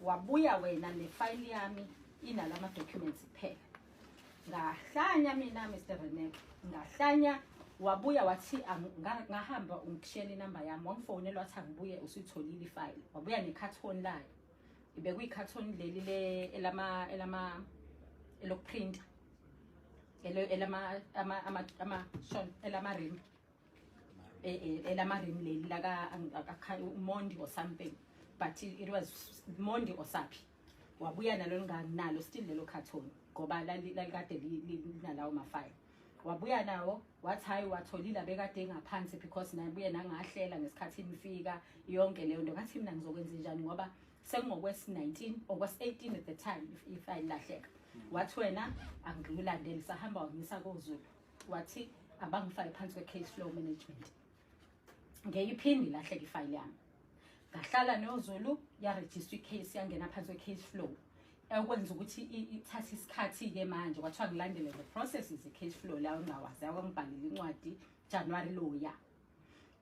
wabuya wena nefile yami inalama documents kuphela. Ngahlanya mina Mr. Rene, ngahlanya wabuya wathi ngahamba ungishela inamba yami, wangifonela wathi angibuye usuyitholile ifile. Wabuya necarton layo. Ibekwe icarton leli elama elokuprinta. Elama rim. Elama rim leli laka Mondi or something. But it was Mondi or Sapi. Wabuya nalo nalo still lelo carton ngoba lalikade linalawo mafile. Wabuya nawo wathi hayi watholile bekade ngaphansi because nabuye nangahlela ngesikhathi imifika yonke leyo nto. Ngathi mina ngizokwenza njani ngoba sengokwesi 19 or kwesi 18 at the time if lahleka. Wathi wena angikulandeli sahamba wangisa koZulu. Wathi abangifake phansi kwe case flow management. Ngeyiphindi lahleka ifile yami. Ngahlala noZulu ya register case yangena phansi kwe case flow. Ekwenza ukuthi ithathe isikhathi ke manje kwathiwa ngilandele the process is the case flow la ungawazi awangibhalile incwadi January lo ya.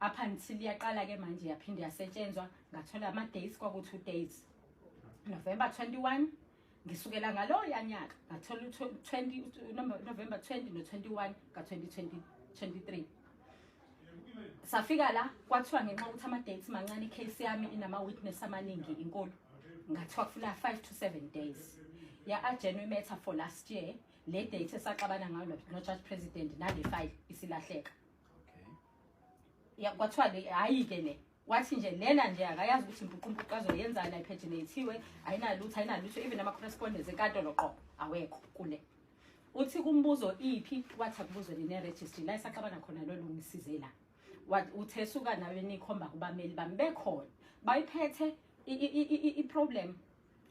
Up until yaqala ke manje yaphinde yasetshenzwa ngathola ama days kwaku 2 days. November 21 ngisukela ngalo yanyaka ngathola 20 November 20 no 21 ka 2023. Safika la kwathiwa ngenxa ukuthi ama dates mancane case yami inama witness amaningi inkulu. Ngathiwa kufuna 5 to 7 days. Ya January matter for last year le date esaxabana ngayo no judge president nale file isilahleka. Okay. Ya kwathiwa le hayi ke le wathi nje lena nje akayazi ukuthi impuqumpuqu azoyenzana ipaginathiwe ayinalutho even ama correspondence enkantolo qo awekho kule. Uthi kumbuzo iphi wathi akubuzwe line registry la isaxabana khona lo lungisize la. Uthesuka nawe nikhomba kubameli bami bekhona bayiphethe I problem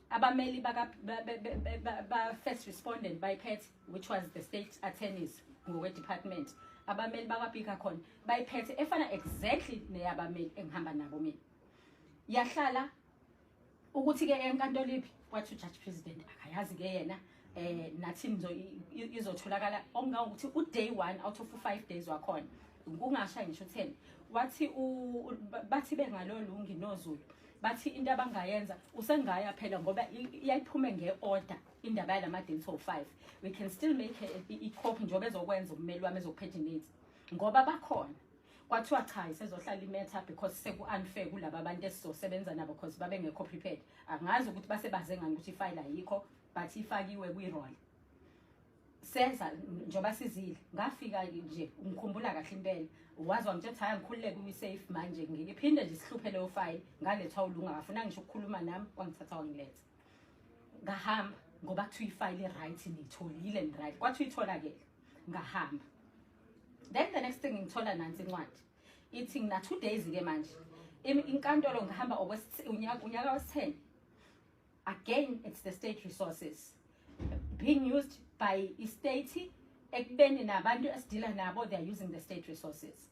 abameli ba first respondent bayiphethe which was the state attorneys ngokwe department abameli bakabika khona bayiphethe efana exactly neyabameli engihamba nabo mina. Yahlala ukuthi ke enkantolo iphi wathi judge president akayazi ke yena nathi izotholakala ongakuthi u day 1 out of 5 days wakhona kungasha ngisho 10 wathi bathi bengalolungi noZulu bathi into abangayenza usengaya phela ngoba iyayiphume ngeorder indaba yalama dates of 5 we can still make a copy njobe ezokwenza ummeli wami ezokupaginate ngoba bakhona kwathiwa cha isezohlala imatter because seku unfair kulabo abantu esizosebenza nabo because babe ngekho prepared angazi ukuthi basebaze ngani ukuthi ifile ayikho but ifakiwe kwi-roll senza njoba sizile ngafika nje ngikhumbula kahle impela wazi wangithethe hayi ngikhululeke uyisafe manje ngiphinde nje sihluphe leyo file ngaletha ulunga ngafuna ngisho ukukhuluma nami wangithatha wangiletha ngahamba ngoba kuthiwa ifile right nitholile and right kwathi uyitholakele ngahamba. Then the next thing ngithola nansi incwadi ithi ngina 2 days ke manje inkantolo ngihamba unyaka wesi-10 again it's the state resources being used by estate ekubeni nabantu esidila nabo they are using the state resources.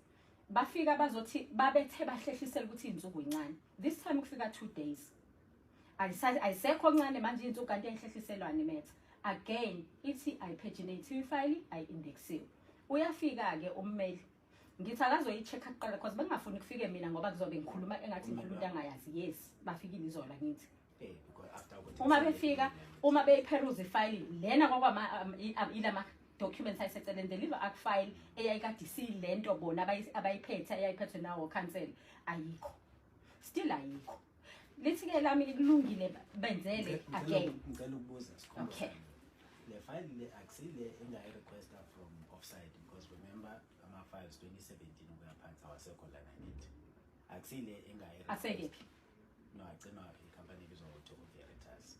Bafika bazothi babethe bahlehlisela ukuthi insuku incane. This time kufika 2 days. Ayisekho ncane manje insuku kanti yahlehliselwane metha. Again ithi ayipaginate ifile ayi-indexiwe. Uyafika ke ummeli ngithi akazoyi-check kuqala because bengafuni ukufike mina ngoba kuzobe ngikhuluma engathi ngikhuluma into angayazi. Yes bafikile izola ngithi uma befika uma beyiperuze ifile lena kwakwama ilama documents ayiseceleni deliver act file eyayikade silento bona abayiphethe eyayiphethwe nawo council ayikho still ayikho. Lithi ke lami ikulungile benzele again. Ngicela ukubuza okay le file le akusile engayi requesta from offside because remember ama files 2017 ukuya phansi awasekho la nakithi akusile engayi asekephi no agcina icompany izotho Veritas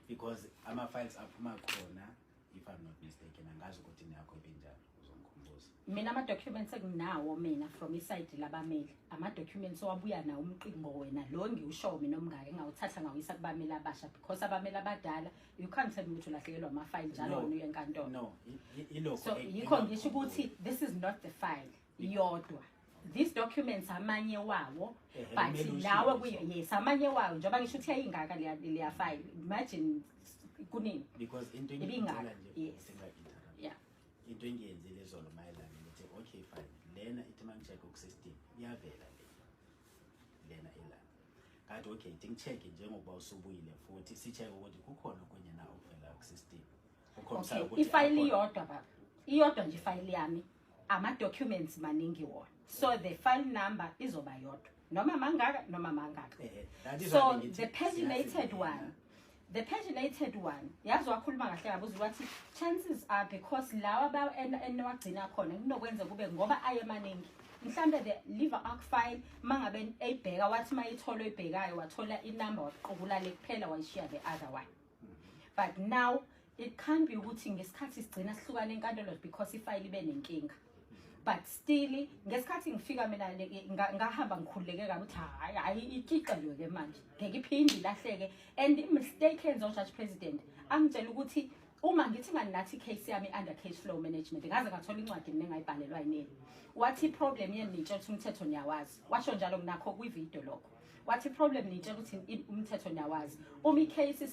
because ama files aphuma khona if I'm not mistaken angazi ukuthi yakho ibenjani uzongikhumbuza. Mina ama documents enginawo mina from iside labameli ama documents owabuya nawo umqingo wena lo ngiushow mina omngaka engawuthatha ngawisa kubameli abasha because abameli abadala you can't tell me ukuthi ulahlekelwa ama file njalo wena uyenkantolo. No ilokho so yikho ngisho ukuthi this is not the file yodwa. These documents amanye wawo but lawe kuyo yes amanye wawo njoba ngisho ukuthi ayingaka leya file imagine kunini because into ibingaka yes yeah into engiyenzile zolo mayelana ukuthi okay fine lena ithi mangicheck ku system iyavela lena ela ngathi okay ngiceke njengoba usubuyile futhi sicheke ukuthi kukhona kunye na okuvela ku system ukhombisa Okay, ukuthi ifile iyodwa baba. Iyodwa nje ifile yami ama documents maningi wona. So the file number izoba yodwa. Noma mangaka noma mangaka. that is So why ngithi the paginated siyazi one, mina. the paginated one, yazi wakhuluma kahle ngabuza wathi chances are because lawa ba enwagcina khona kunokwenza kube ngoba aye maningi. Mhlambe the liver arc file mangabe eyibheka wathi mayithola oyibhekayo wathola inumber waqhubula le kuphela wayishiya the other one. But now it can't be ukuthi ngesikhathi sigcina sihlukane enkantolo because ifile ibe nenkinga. But still ngesikhathi ngifika mina ngahamba ngikhululeke kabi ukuthi hayi ikiqelwe ke manje ngeke iphinde ilahleke and mistake enzo judge president angitshela ukuthi uma ngithi nganathi case yami under case flow management ngaze ngathola incwadi nengayibhalelwa yinini wathi problem yeni nitshela ukuthi umthetho niyawazi washo njalo nginakho kwi video lokho wathi problem nitshela ukuthi umthetho niyawazi uma icase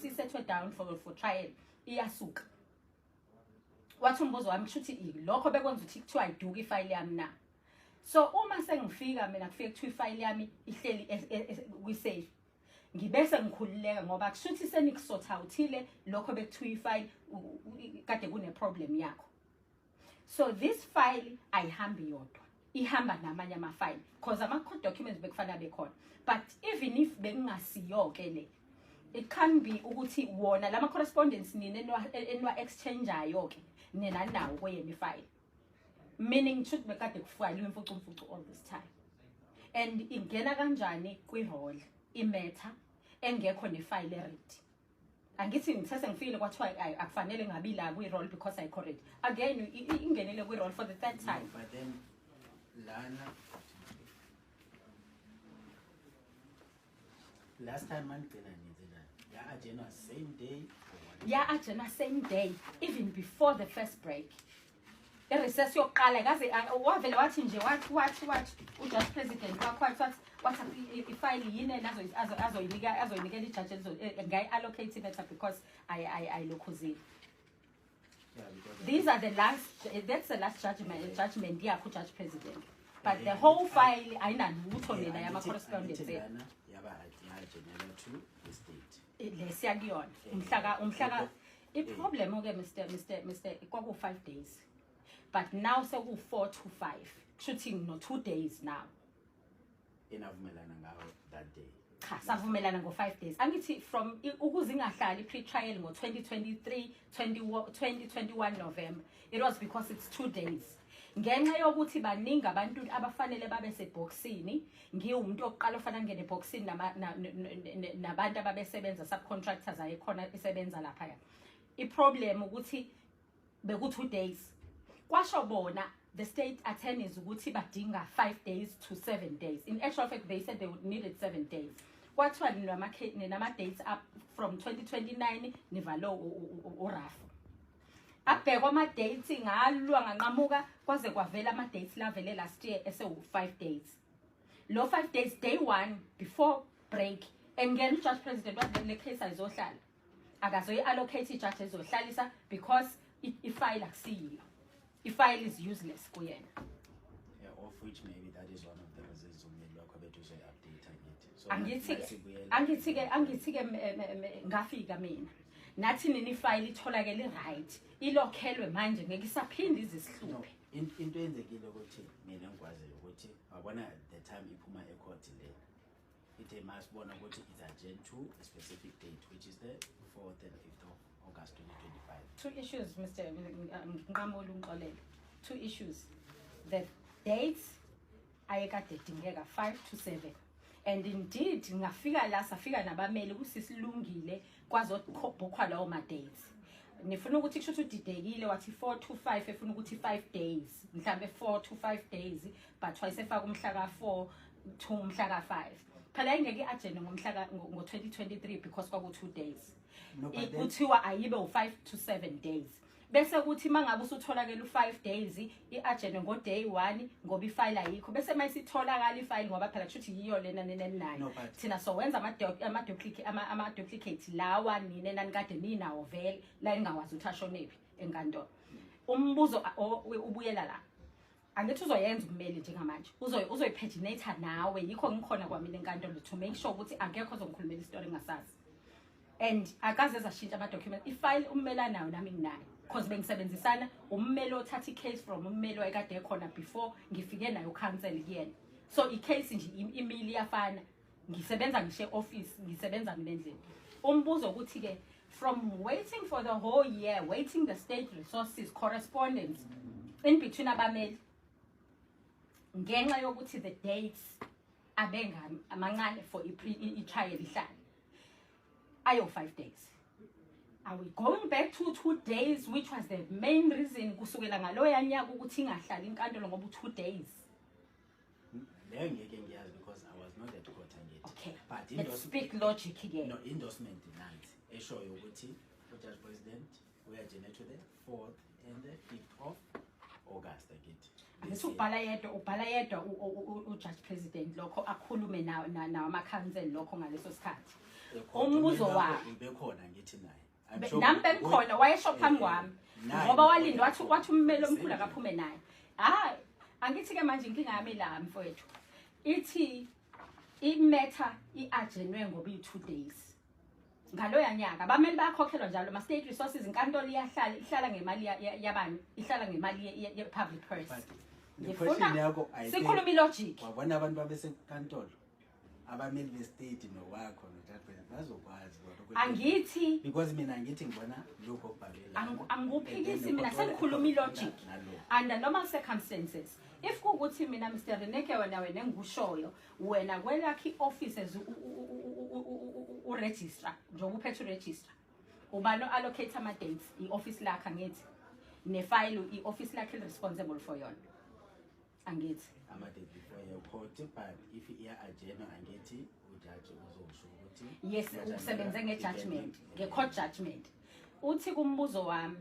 isethwe down for trial iyasuka wathi umbuzo wami kushuthi lokho bekwenza ukuthi kuthiwa ayiduka ifile yami na so uma sengifika mina kufike kuthiwa ifile yami ihleli kwi-safe ngibese ngikhululeka ngoba kushuthi senikusort outile lokho bekuthiwa ifile kade kune problem yakho so this file ayihambi yodwa ihamba namanye ama-file because ama-court documents bekufanele bekhona but even if bekungasiyo ke le it can be ukuthi wona lama correspondence nini enwa exchange ayo ke nina nawo kweyemi file meaning should bekade kufile imfucu all this time and ingena kanjani kwi-roll imatter engekho ne-file ready angithi ngithese ngifile kwathiwa akufanele ngabi la kwi-roll because I correct again ingenele kwi-roll for the third time No, but then lana last time manigcina ngenze ya agenda same day yeah agena same day even before the first break recess yokuqala kaze wavele wathi nje wathi ujudge president wathi ifile yini azoyinikela ijudge ngayi-allocate matter because I lokhuzile. These are the that's the last judgment yakho judge president but the whole file ayinalutho lena yama correspondence yagenela to the state lesiyakuyona umhlaka iproblem okay Mr kwaku 5 days but now seku 4 to 5 shooting no 2 days now enavumelana ngawo that day cha savumelana ngo 5 days angithi from ukuze ingahlali pre-trial ngo 2021 November it was because it's 2 days ngenxa yokuthi baningi abantu abafanele babe seboxini ngiwumuntu oqala ofana ngene boxini nabantu ababesebenza subcontractors ayikhona isebenza lapha ya iproblem ukuthi beku 2 days kwasho bona the state attorneys ukuthi badinga 5 days to 7 days in actual fact they said they would needed 7 days kwathiwa nama dates up from 2029 nivalo urafu abhekwa ama dates ngalwa nganqamuka kwaze kwavela ama dates lavele last year esewu 5 days lo 5 days day 1 before break engena judge president wathi le case ayizohlala akazoyi allocate ijudge ezohlalisa because ifile akusiyo ifile is useless kuyena of which maybe that is one of the reasons umeli wakho bethu uzoyi update again so angithi ke ngafika mina nathi nini file itholakele right ilokhelwe manje ngeke isaphinde izisihluphe into yenzekile ukuthi mina ngikwaziyo ukuthi wabona the time iphuma ecourt le it must bona ukuthi it's agenda to a specific date which is the 4th and 5th of August 2025 two issues Mr. Nqamula Unxolele two issues the dates ayekade dingeka 5 to 7 and indeed ngafika la safika nabameli kusisilungile kwazokhobhokwa lawo ma dates nifuna ukuthi kusho ukuthi didekile wathi 4 to 5 efuna ukuthi 5 days mhlambe 4 to 5 days but wayesefaka umhla ka4 to umhla ka5 phela ingeke iagenda ngomhla ngo 2023 because kwaku 2 days ikuthiwa ayibe u5 to 7 days bese kuthi mangabe usutholakela u5 days iagenda ngo day 1 ngoba ifile ayikho bese mayisitholakala ifile ngoba phela kushuthi yiyo lena nenenayo thina so wenza ama duplicate lawa nini nani kade ninawo vele la ningawazi ukuthi ashonephi enkantolo umbuzo ubuyela la angithi uzoyenza ummeli njengamanje uzoyipaginate nawe yikho ngikhona kwami lenkantolo to make sure ukuthi akekho ozongikhulumela istory ngasazi and akaze zashintsha ama documents ifile ummeli nayo nami nginayo because bengisebenzisana ummeli othatha icase from ummeli wayekade ekhona before ngifike nayo counsel kuyena so icase nje imili yafana ngisebenza ngishe office ngisebenza ngendlela umbuzo ukuthi ke from waiting for the whole year waiting the state resources correspondence in between abameli ngenxa yokuthi the dates abenga amancane for i-trial ihlala ayo 5 days are we going back to 2 days which was the main reason kusukela ngaloya nyaka ukuthi ingahlali inkantolo ngoba 2 days leyo ngeke ngiyazi because I was not at court yet okay but let's speak logic again no endorsement nansi eshoyo ukuthi uJudge President uyajena to the 4th and the 5th of August again ubhala yedwa uJudge President lokho akhulume nawo ama council lokho ngaleso sikhathi umbuzo wa bekhona ngithi naye nami bengikhona wayesho phambi kwami ngoba walindwa wathi ummeli omkhulu akaphume naye hayi angithi ke manje inkinga yami la mfowethu ithi imatter iagenwe ngoba i2 days ngaloya nyaka abameli bayakhokhelwa njalo ama state resources inkantolo ihlala ngemali yabani ihlala ngemali ye public purse ngifuna sikhuluma ilogic wabona abantu babesenkantolo abameli bestate nowakho noJudge bazokwazi kodwa angithi because mina ngithi ngibona lokho okubhalela angikuphikisi mina sengikhuluma ilogic under normal circumstances if kuukuthi mina Mr Reneke wena engikushoyo wena kwelakhi offices uregister njengoba uphethe uregister ubalo allocate ama dates ioffice lakhe ngithi nefile ioffice lakhe responsible for yona angithi ama date before your court but if iya agenda angithi ujudge uzosho ukuthi yes usebenze ngejudgment ngecourt judgment uthi kumbuzo wami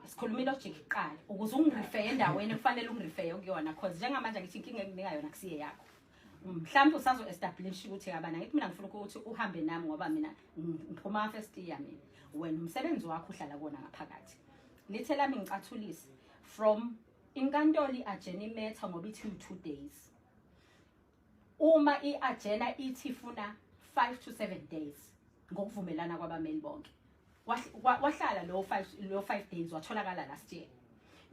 sikhuluma ilogic iqala ukuze ungirefer endaweni kufanele ungirefer kuyona because njengamanje ngithi inkinga enginika yona kusiye yakho mhlawumbe usazo establish ukuthi yabana ngithi mina ngifuna ukuthi uhambe nami ngoba mina ngiphuma first year mina wena umsebenzi wakho uhlala kona ngaphakathi lithe lami ngicathulise from inkantolo iagena imetha ngoba ithi 2 days uma iagena ithi funa 5 to 7 days ngokuvumelana kwabameli bonke wahlala lo 5 days watholakala last year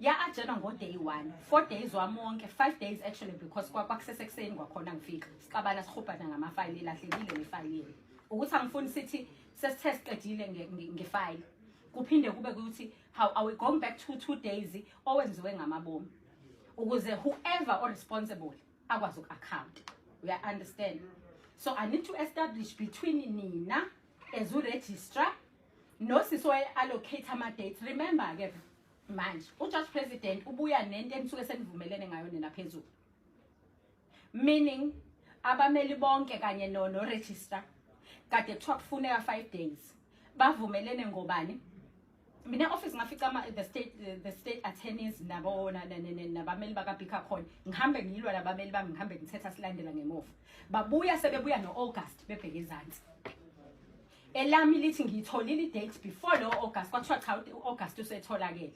ya agena ngo day 1 4 days wamonke 5 days actually because kwakusesekuseni kwakhona ngifika sixabana sihubhana ngamafile ilahlekile lefile ukuthi angifuni sithi sesitest qedile ngefile kuphinde kube ukuthi how are we going back to 2 days owenziwe ngamabomu ukuze whoever or responsible akwazi ukaccount we understand so I need to establish between nina as a registrar no siso allocate ama dates remember ke manje uJudge President ubuya nento enisuke senivumelene ngayo nina phezulu meaning abameli bonke kanye no register kade kuthiwa kufuneka 5 days bavumelene ngobani mina office ngafica the state attorneys nabo nabameli bakabika khona ngihambe ngilwa nabameli bami ngihambe ngithetha silandela ngemuva babuya sebebuya noAugust bebheke izansi elami lithi ngitholile date before lo August kwathiwa cha uAugust usetholakele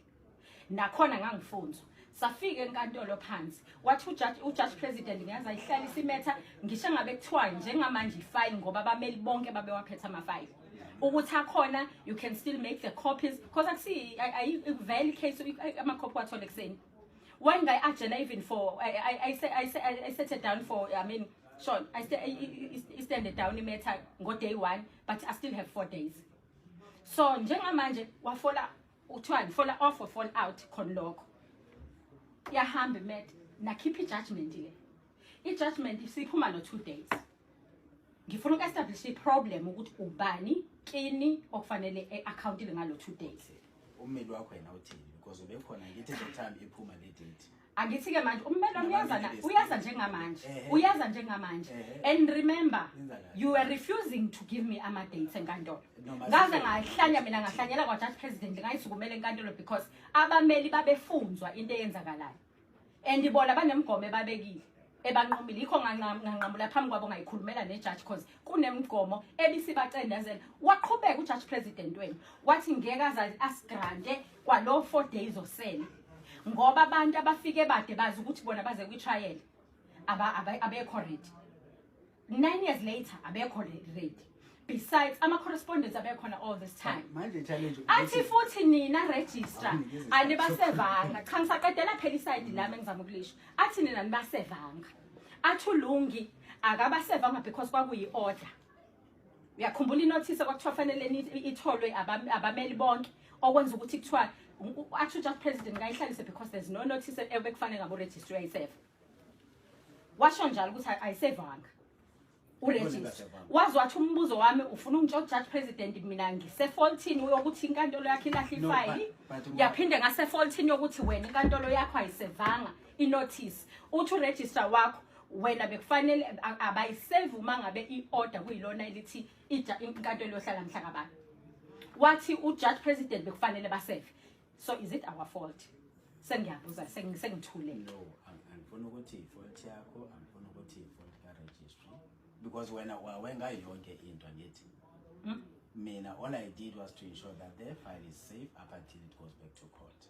nakhona ngangifundzwa safike enkantolo phansi wathi uJudge President ngiyaza ihlala isimetha ngisho ngabe kuthiwa njengamanje ifile ngoba abameli bonke babe waphetha ama file ukuthi akhona you can still make the copies because akusi vele case ama copy wathole kuseni one guy agenda even for I set it down for I mean Sean I stand it down imetha ngo day 1 but I still have 4 days so njengamanje wafola uthiwa follow off or fall out khona lokho yahamba imet nakhipha ijudgment le ijudgment isiphuma no 2 days ngifuna uku-establish i-problem ukuthi ubani kini okufanele accountile ngalo 2 days ummeli wakho yena uthini because ubekhona ngithi the time iphuma le date angithi ke manje ummeli wami uyaza njengamanje and remember you were refusing to give me ama dates enkantolo ngaze ngahlanya mina ngahlanyela kwaJudge President ngayisukumela enkantolo because abameli babefunzwa into eyenzakalayo and ibona banemgomo babekile ebanqomile ikho nganqamula phambi kwabo ngayikhulumela nejudge because kunemgomo ebisibacendezela waqhubeka uJudge President wenu wathi ngeke azazi asigrante kwalo 4 days osele ngoba abantu abafike bade bazi ukuthi bona baze kwi-trial abekho ready. 9 years later abekho ready. Besides, ama-correspondents abekhona all this time. Athi futhi nina register anibasevanga. Cha ngisaqedela phela iside lami engizama ukulisho. Athi nina nibasevanga. Athi uLungi akabasevanga because kwakuyi-order. Uyakhumbula inothisi kwakuthiwa fanele itholwe abameli bonke okwenza ukuthi kuthiwa athi uJudge President ngayihlalise because there's no notice ebekufanele ngabo register uyayiseva. Washo njalo ukuthi ayisevanga. Uregister. Wazi wathi umbuzo wami ufuna ungitshela Judge President mina ngisefaultini ukuthi inkantolo yakhe ilahle ifile. Yaphinde ngasefaultini yokuthi wena inkantolo yakho ayisevanga inotice. Uthi uregister wakho wena bekufanele abayisave uma ngabe iorder kuyilona elithi inkantolo yohlala mhla kabani. Wathi uJudge President bekufanele basave. So is it our fault? Sengiyabuza sengithule. No, angifuna ukuthi fault yakho, angifuna ukuthi fault ka registry because when yonke into angithi mina all I did was to ensure that their file is safe up until it goes back to court.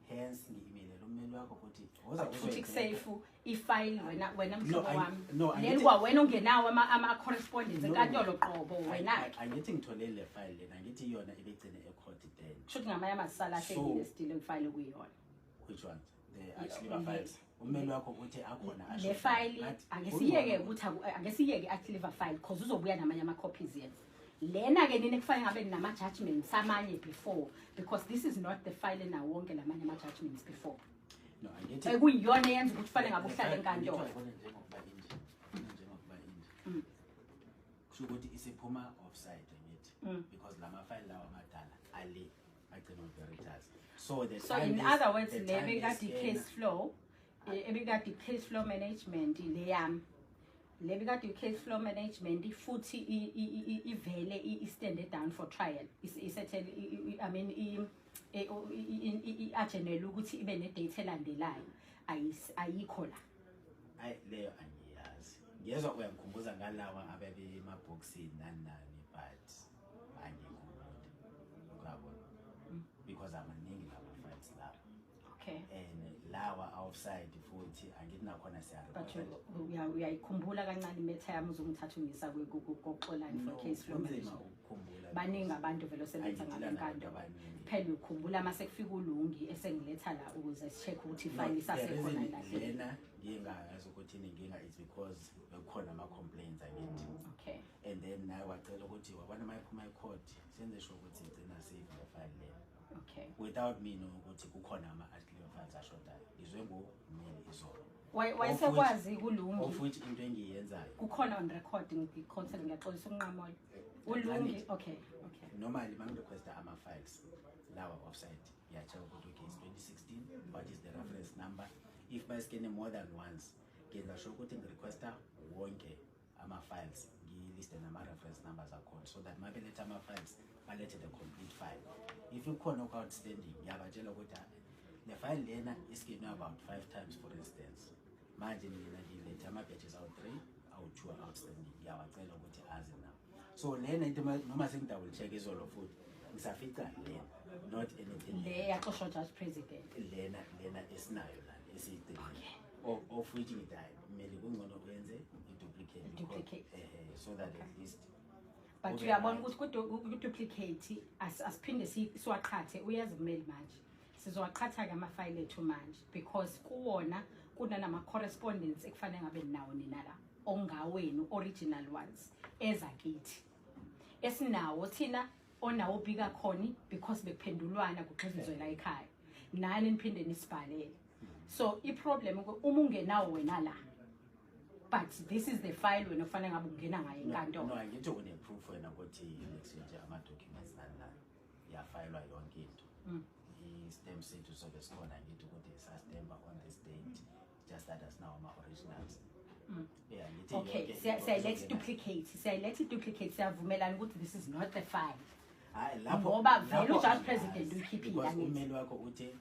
Hence ngi-email ummeli wakho ukuthi safe ifile wena mhlobo wami lelwa wena ongenawo ama-correspondence enkantolo qobo wena angithi ngithole le file lena ngithi yona ibegcine ecourt then kushuthi ngamanye amasala ahlekile still ifile kuyona. Which one? The actually files ummeli wakho uthi akhona le file angesiyeke ukuthi angesiyeke actually file because uzobuya namanye ama-copies yethu. Lena ke nini kufanele ngabe nama judgments amanye before because this is not the file na wonke lamanye ama judgments before. No, angithi ekuyiyona yenza ukuthi kufanele ngabe uhlale enkantolo. Kusho ukuthi isiphuma offside ngithi because lama file lawa amadala ali agcina veritas. So in other words lebekade case flow ebekade case flow management leyami lebekade case flow management futhi ivele i-stand down for trial isethe I mean i-agenela ukuthi ibe ne-date elandelayo ayikho la. Leyo angiyazi ngiyezwa uyangikhumbuza ngalawa abebe emabhokisini nani but angikhumbuli ukabona because amaningi lama files lapha. Okay. And lawa outside futhi angithi nakhona but uyayikhumbula kancane imetha yami uzongithatha ungisa koxolani for case flow management. Baningi abantu vele osebenza ngalenkantolo phela ukhumbula mase kufika uLungi esengiletha la ukuze sicheck ukuthi ifile isasekhona la. Lena ngingayazi ukuthi inkinga is because bekhona ama complaints angithi. Okay. And then naye wacela ukuthi wabona mayiphuma ecourt senze sure ukuthi igcina save le file lena. Okay. Without me knowing ukuthi kukhona ama archive files ashodayo izwe ngomini izolo. Wayesekwazi kuLungi of which into engiyenzayo kukhona on record ngicontact ngiyaxolisa unqamoyo uLungi. Okay. Normally man requesta ama files lawa offsite yacha ukuthi okay is 2016 what is the reference number if by scanning more than once ngenza sure ukuthi ngirequesta wonke ama files ngiliste nama reference numbers akhona so that mabeletha ama files balethe the complete file. If ukhona outstanding yabatshela ukuthi le file lena iskinwe about 5 times for instance manje mina ngilethe ama batches awu 3 awu 2 outstanding yawacela ukuthi azi na. So lena into noma sengidouble check izolo futhi ngisafica lena not anything le yaxoshwa Judge President lena esinayo la esiyigcina of which ngidayi kumele kungcono kwenze duplicate so that at least but uyabona ukuthi ku-duplicate asiphinde siwaqhathe uyazi kumeli manje sizowaqhatha ke ama-file ethu manje because kuwona kunanama-correspondence ekufanele ngabe nawo nina la ongawenu original ones ezakithi esinawo thina onawo bika khoni because bekuphendulwana kuxhizizwe la ekhaya nani niphinde nisibhalele. So i-problem uma ungenawo wena la but this is the file wena kufanele ngabe ungena ngayo enkantolo. No angithi une-proof wena ukuthi exchange ama-documents nani yafayilwa yonke into. I-stamp sethu sobe sikhona ngithi ukuthi sastemba on this date just that as now ama-originals. Okay, let's duplicate siyavumelana ukuthi this is not the file. Ngoba vele uJudge President uyikhiphi la ngithi ummeli wakho uthi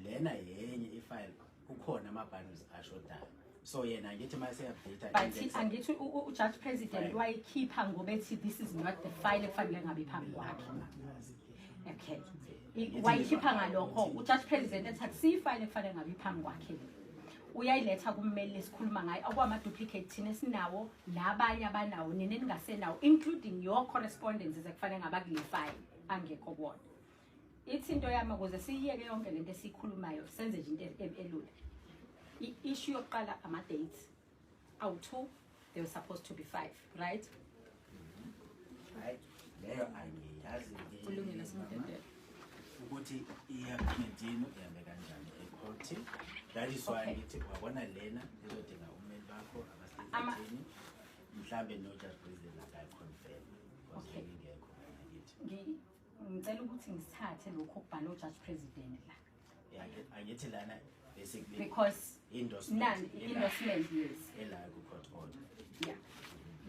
lena yenye ifile kukhona ama-bundles ashodayo. So yena ngithi mase update but angithi uJudge President wayikhipha ngoba ethi this is not the file efanele ngabe phambi kwakhe. Okay. Wayikhipha ngalokho uJudge President ethi akusiyifile kufanele ngabe iphambi kwakhe le. Uyayiletha kummeli lesikhuluma ngayo akwama duplicate thina esinawo nabanye abanawo nini ningasenawo including your correspondences ekufanele ngaba kule file angekho bona. Ithi into yami ukuze siyiyeke yonke lento esikhulumayo senze nje into elula. Issue yokuqala ama dates. Awu2 they were supposed to be 5, right? Right. Leyo angiyazi Kulungile simdedela. ukuthi i-appointment yenu ihambe kanjani ecourt. That is why ngithi wabona lena izodinga ummeli bakho abasezithini mhlambe no-Judge President akayiconfirm because ngingekho ngithi. Ngicela ukuthi ngisithathe lokho okubhala uJudge President la. Angithi lana basically Because endorsement yes. ela ku-court order. Yeah.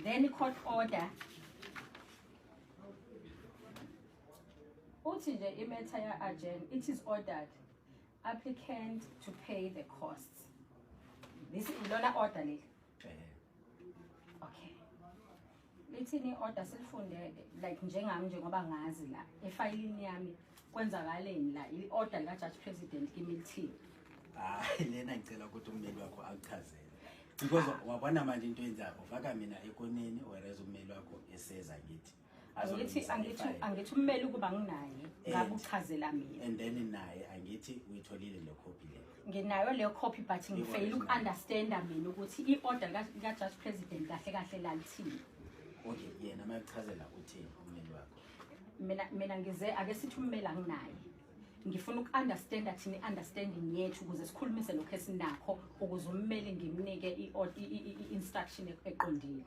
Then court order. Uthi nje imatter ya agent, it is ordered applicant to pay the costs. This is lona order le. Okay. Lithini order selifunde like njengami njengoba ngazi la efayilini yami kwenzakaleni la i-order la Judge President kimilithini. Lena ngicela ukuthi ummeli wakho akuchazele. Because wabona manje into yenzayo ufaka mina ekoneni whereas ummeli wakho eseza ngithi angithi ummeli ukuba nginaye ngabe uchazela mina. And then naye angithi uyitholile le copy le. Nginayo le copy but ngifail ukunderstanda mina ukuthi i-order ka Judge President kahle kahle la lithini. Okay, yena mayichazela uthini ummeli wakho. Mina ngize ake sithi ummeli anginaye. Ngifuna ukunderstanda thini understanding yethu ukuze sikhulumise lokho esinakho ukuze ummeli ngimnike i-instruction eqondile.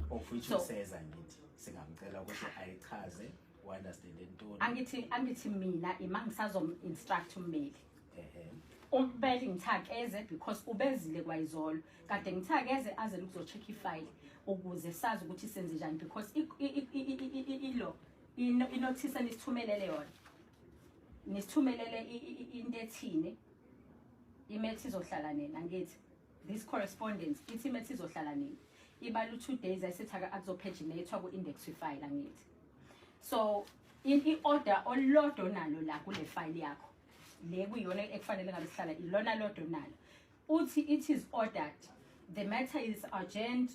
Official says angithi singamcela ukuthi ayichaze understand intoni. Angithi mina imangisazo instruct ummeli. Umbeli ngithakeze because ubezile kwayizolo kade ngithakeze aze ukuzocheck ifile ukuze sazi ukuthi senze njani because ilo inotice nisithumelele yona. Nisithumelele into ethini imethi izohlala nina ngithi this correspondence ithi imethi izohlala nina ibala 2 days ayisitha akuzopaginate ku index file angithi. So in order olodo nalo la kule file yakho le kuyona ekufanele ngabe sihlala ilona lodo nalo uthi it is ordered the matter is urgent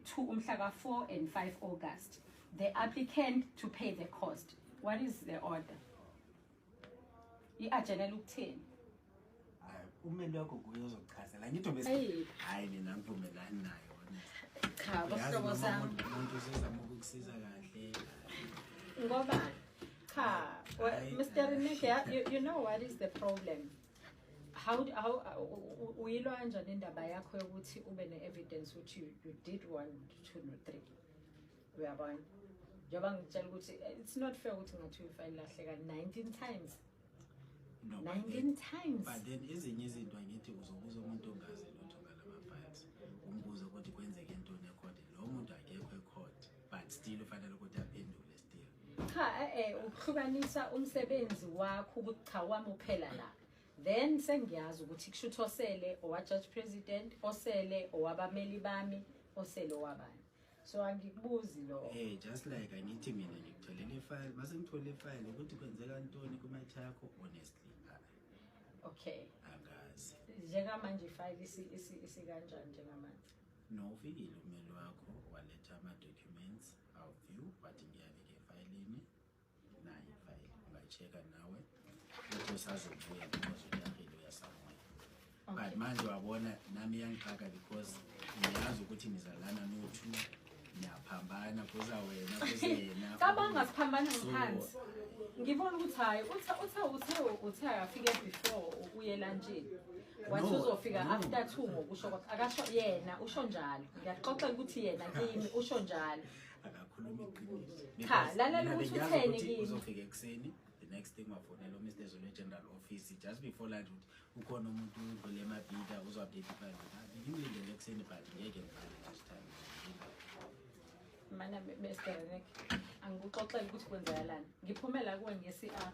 to umhla ka 4 and 5 August the applicant to pay the cost. What is the order? I-agenda ukuthini? Ummeli wakho kuyo uzochazela ngithi bese hayi mina ngivumelani nayo cha bohlobo zami umuntu usezama ukukusiza kahle ngoba cha Mr. Reneke, you know what is the problem? How uyilwa kanjani indaba yakho yokuthi ube ne-evidence ukuthi you did 1, 2 no 3 uyabona njengoba ngitshela ukuthi it's not fair ukuthi ngathi uyifile lahleka 19 times. No, 19 times. But then ezinye izinto angithi uzobuza umuntu ongazi lutho ngalama files. Umbuzo ukuthi kwenzeke intoni ecourt. Lo muntu akekho ecourt, but still ufanele ukuthi aphendule still. Cha ukuhlukanisa umsebenzi wakho ukuthi cha wami uphela la. Then sengiyazi ukuthi kushuthi osele owa Judge President, osele owabameli bami, osele owabani. So angikubuzi lo. Just like angithi mina ngikutholele ifile, mase ngithole ifile ukuthi kwenzeka intoni kumatha yakho honestly. Okay. Angazi. Njengamanje ifile isikanjani njengamanje? No ufikile ummeli wakho waletha ama documents of you wathi ngiyabeke efilini nayi ifile ungaychecka nawe ukuthi usazobuya because uyahilo yasamwe. But manje wabona nami yangixaka because ngiyazi ukuthi nizalana no2 niyaphambana kuza wena kuzena. Cabanga siphambana ngaphansi. Ngibona ukuthi hayi uthe afike before uyela nje. Wathi uzofika after 2 ngokusho kwakhe akasho yena usho njalo. Ngiyaxoxela ukuthi yena kimi usho njalo. Akakhuluma iqiniso. Cha lalela ukuthi utheni kimi. Uzofika ekseni. The next thing wafonela uMr. Zulu General Office just before lunch ukhona umuntu udlule emabhida uzo-update ifile. Ngimlindele ekseni but ngeke ngibale last time. Mana Mr. Reneke angikuxoxela ukuthi kwenzakalani. Ngiphumela kuwe nge-CR.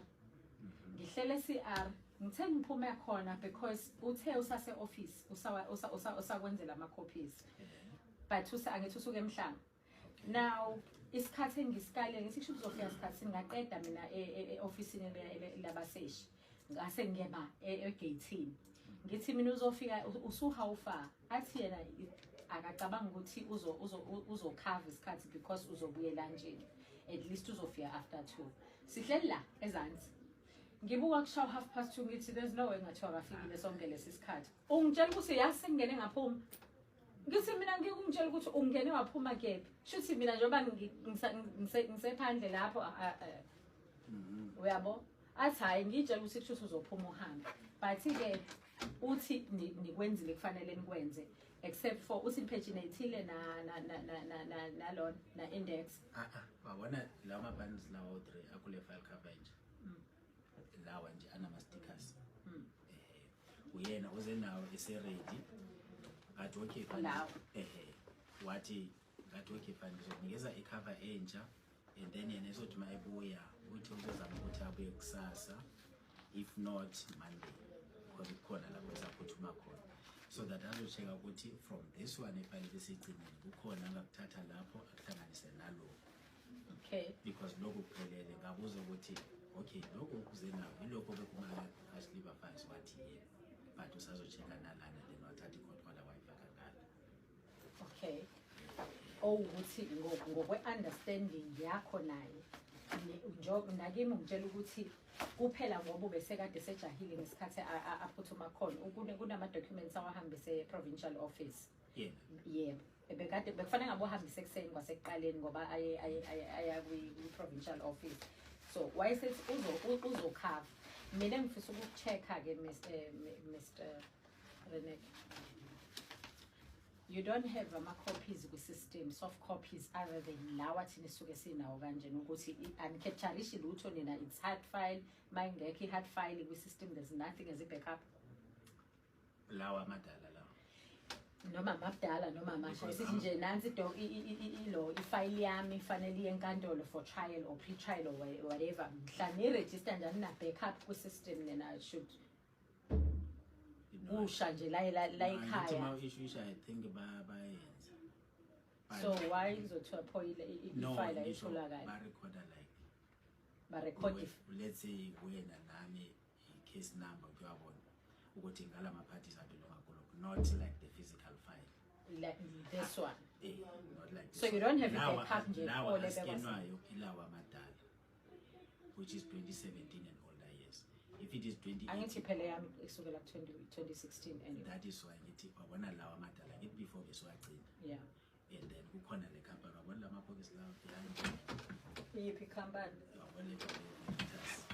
Ngihlele CR ngithe ngiphume khona because uthe usase office usakwenzela ama copies. But angithi usuke emhlanga. Now isikhathi engisikale ngithi kusho uzofika isikhathi singaqeda mina e-ofisini labaseshi ngase ngiyeba egate-ini ngithi mina uzofika how far athi yena akacabanga ukuthi uzokhava isikhathi because uzobuyela kanjeni at least uzofika after 2 sihleli la ezansi ngibuka kushaw 2:30 ngithi there's no way ngathiwa akafikile sonke lesi sikhathi ungitshela ukuthi yasengene ngaphuma ngithi mina ngikungitshela ukuthi ungene waphuma kephi shuthi mina njengoba ngisephandle lapho uyabo athi hayi ngitshela ukuthi kusho uzophuma uhambe but ke uthi nikwenzile kufanele nikwenze except for uthi paginate nalona na index wabona lawa mabans lawa 3 akule file coverage lawa nje anama stickers uyena uze nawo ise ready ngathi okay wathi ngathi okay fine ngizonikeza icover entsha and then yena esothi mayebuya uthi uzozama ukuthi abuye kusasa if not Monday because kukhona lapho esaphuthuma khona so that azocheka ukuthi from this one ifile besigcinile kukhona ngakuthatha lapho akuhlanganise nalo okay because lokho kuphelele ngabuza ukuthi okay lokho kuze nawo ilokho bekumala asliver files wathi but usazocheka nalana then wathatha icontroller wayifaka ngala okay ukuthi ngokwe-understanding yakho naye njengoba nakimi ngitshela ukuthi kuphela ngoba besekade sejahile ngesikhathi aphuthuma khona kunama-documents awahambise provincial office yebo bekade bekufanele ngabe uhambise ekuseni kwasekuqaleni ngoba aya kwi-provincial office so wayesethi uzokhava mina ngifisa ukucheck-a-ke Mr. Renek you don't have ama-copies kwi-system soft copies other than lawa thina suke sinawo kanjena ukuthi anicapturishi lutho nina it's hard file mayingekho i-hard file kwi-system there's nothing as i-backup lawa amadala lawa noma mabudala noma amasha isithi nje nansi ifile yami ifanele iye enkantolo for trial or pre-trial or whatever mhla niregister njani na-backup kwi-system nina should usha nje la ekhaya I think bayenza so why izothiwa phoyile ifile ayitholakala barecorder like barecord let's say wena nami i-case number kuyabona ukuthi ngala ma-parties abelonga kulokho not like the physical file like this one not like so you don't have a backup nje lawa askenwayo ilawa amadala which is 2017 and older years if it is 20 angithi phela yami isukela 2016 anyway that is why ngithi wabona lawa amadala ngithi before beswagcina yeah and then kukhona le company wabona la mabhokisi lawa iyiphi company wabona Veritas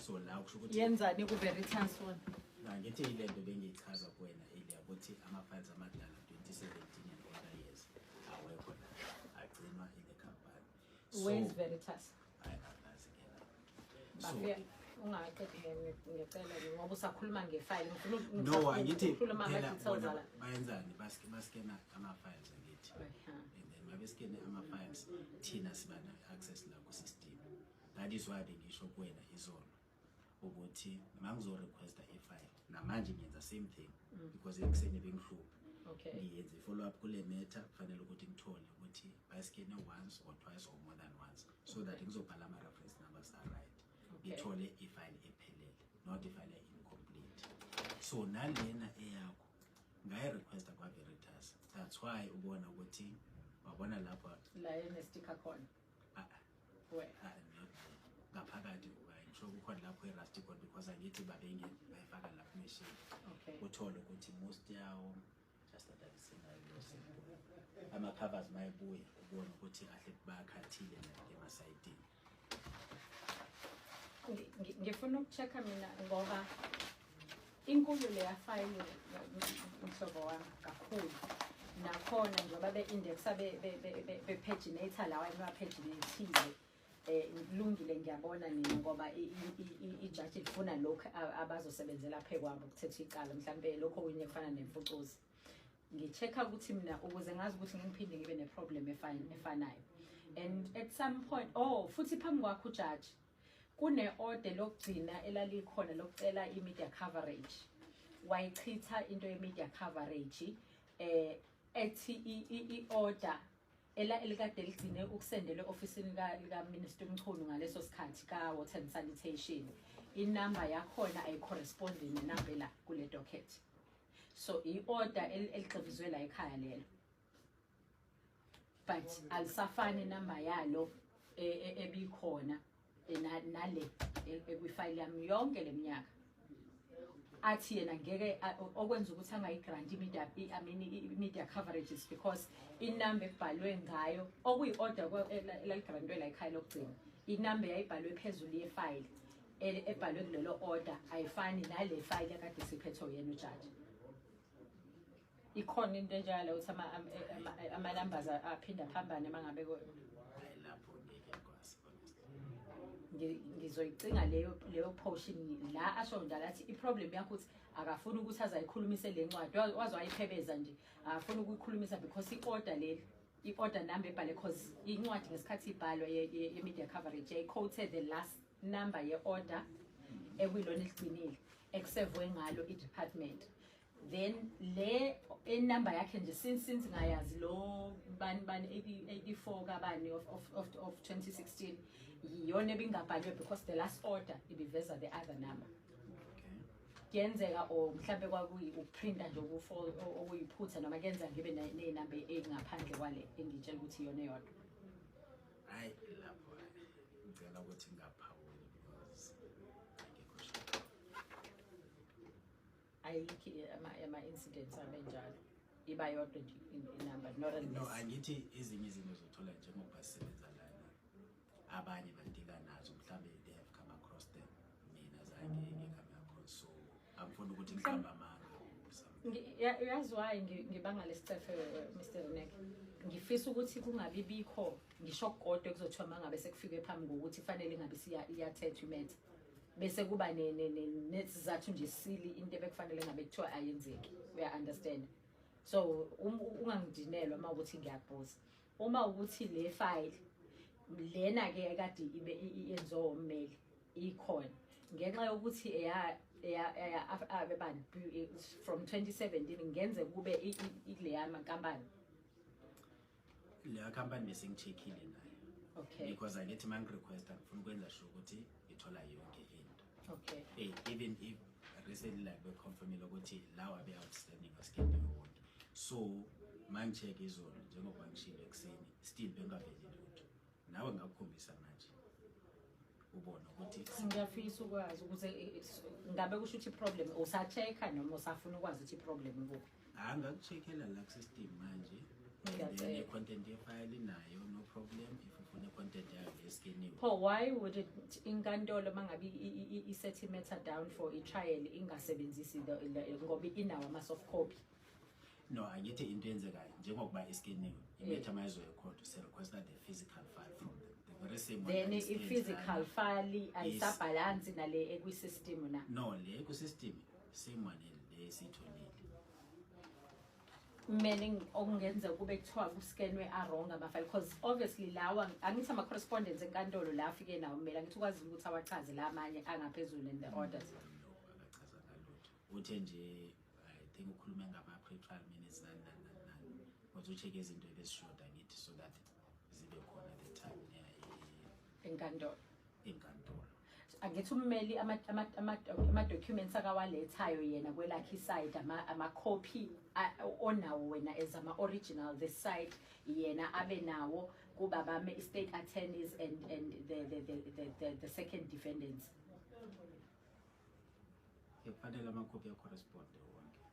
so la kusho ukuthi yenzani ku-Veritas one ngithi ile nto bengiyichaza kuwena ile ukuthi ama-files amadala 2017 and older years awekho la agcinwa ile company where's Veritas so ungaqedi ngicela ngoba usakhuluma ngefile no angithi ukhuluma ama-details ala bayenzani baskena ama-files ngithi and then mabesikene ama-files thina siba ne-access la ku-system that is why bengisho kuwena izolo ukuthi mangizorequesta i-file namanje ngenza same thing because ekuseni bengihlupha ngiyenza i-follow up kule matter kufanele ukuthi ngithole ukuthi bayiskene once or twice or more than once so that ngizobhala ama-reference numbers are right ngithole i-file ephelele not ifile incomplete so nalena eyakho ngayirequesta kwa-Veritas that's why ubona ukuthi wabona lapho la enestika khona ngaphakathi ngisho kukhona lapho i-rusty code because angithi bayifaka lapho machine uthole ukuthi most yawo just that ama-covers mayebuya ubona ukuthi ahle bakhathile emasayitini ngifuna ukucheck-a mina ngoba inkulu leya file mhlobo wami kakhulu nakhona njengoba be-indexa be-paginate lawa ema-paginatile kulungile ngiyabona nina ngoba ijaji lifuna lokhu abazosebenzela phe kwabo ukuthetha icala mhlambe lokho kunye kufana nemfucuzi ngicheck-a ukuthi mina ukuze ngazi ukuthi ngiphinde ngibe ne-problem efanayo and at some point futhi phambi kwakho ujaji kune-order lokugcina elalikhona lokucela i-media coverage wayichitha into ye-media coverage ethi i-order elikade ligcine ukusendele ofisini lika Minister Mchunu ngaleso sikhathi ka Water and Sanitation, inamba yakhona ayicorrespondi nenamba la kule docket. So i-order eligximizwe la ekhaya lelo, but alisafani inamba yalo ebikhona nale ekwifile yami yonke leminyaka. Athi yena ngeke okwenza ukuthi angayigrant media coverages because inamba ebhalwe ngayo okuyi-order elaligrantwe la ekhaya lokugcina, inamba yayibhalwe phezulu yefile ebhalwe kulelo order ayifani nale file ekade siphethwe yena ujaji. Ikhona into enjalo ukuthi ama-numbers aphinda phambane mangabe ngizoyicinga leyo portion la asho njalo athi i-problem yakho ukuthi akafuni ukuthi azayikhulumise le ncwadi wazowayiphebeza nje, akafuni ukuyikhulumisa because i-order number ebhale because incwadi ngesikhathi ibhalwa ye-media coverage yayi-quoted the last number ye-order ekuyilona eligcinile ekusevwe ngalo i-department. Then le number yakhe nje since ngayazi lo bani 84 kabani of 2016 yiyona ebingabhalwe because the last order ibiveza the other number. Kuyenzeka or mhlambe kwakuyi ukuprinta nje okuyiphutha noma kuyenzeka ngibe nenamba engaphandle kwale engitshela ukuthi iyona eyodwa. Hayi lapho ngicela ukuthi ngaphawula because ayikho ama-incidents abenjalo iba yodwa nje inamba not unless. No, angithi ezinye izinto zothola njengoba sisebenza lana abanye badila nazo mhlambe they have come across them, mina zange ngikame across, so angifuni ukuthi ngihlamba amanga. Yazi why ngibanga lesicefe Mr. Reneke, ngifisa ukuthi kungabi bikho ngisho kodwa kuzothiwa mangabe sekufike phambi ngokuthi fanele ngabe iyathethwa imethe bese kuba nesizathu nje sili into ebekufanele ngabe kuthiwa ayenzeki. Uya understand? So ungangidinelwa uma ukuthi ngiyabuza uma ukuthi le file lena ke ekade ibe iyenziwa ummeli ikhona ngenxa yokuthi abebani from 2017 ngenze kube ile makampani le company bese ngicheckile nayo. Okay. Because I get man request ngifuna ukwenza sure ukuthi ithola yonke into. Okay. Even if recently like we confirmile ukuthi lawa be outstanding askephi wonke. So mangicheck izolo njengoba ngishilo ekseni still bengaveli lutho. Nawe ngakukhombisa manje. Ubona ukuthi ngiyafisa ukwazi ukuze ngabe kusho ukuthi problem usachecka noma usafuna ukwazi ukuthi problem ngukho. Angakucheckela la system manje. The content file nayo no problem if ufuna content yayo leskeniwe. Paul, why would it inkantolo mangabe i-set matter down for i-trial ingasebenzisi ngoba inawo ama-soft copy? No, angithi into enzekayo njengokuba iskeniwe imetha mayizo ecourt se requesta the physical file from the very same one. Then i-physical file ayisabhalansi nale ekwi-system na? No, le ekwi-system same one le sitholile. Meaning okungenza kube kuthiwa kuskenwe a-wrong ama-file because obviously lawa angithi ama-correspondence enkantolo la afike nawo kumele angithi ukwazi ukuthi awachaze la amanye angaphezulu in the orders. Akachaza ngalutho uthe nje I think ukhulume ngama-pre-trial minutes nani kodwa ucheck-e izinto ebezishoda ngithi so that zibe khona the time enkantolo. Angithi ummeli ama-documents akawalethayo yena kwelakhe iside ama-copy onawo wena as ama-original the side yena abe nawo kuba bame state attorneys and the second defendants. kufanele amakhophi ya-corresponde wonke.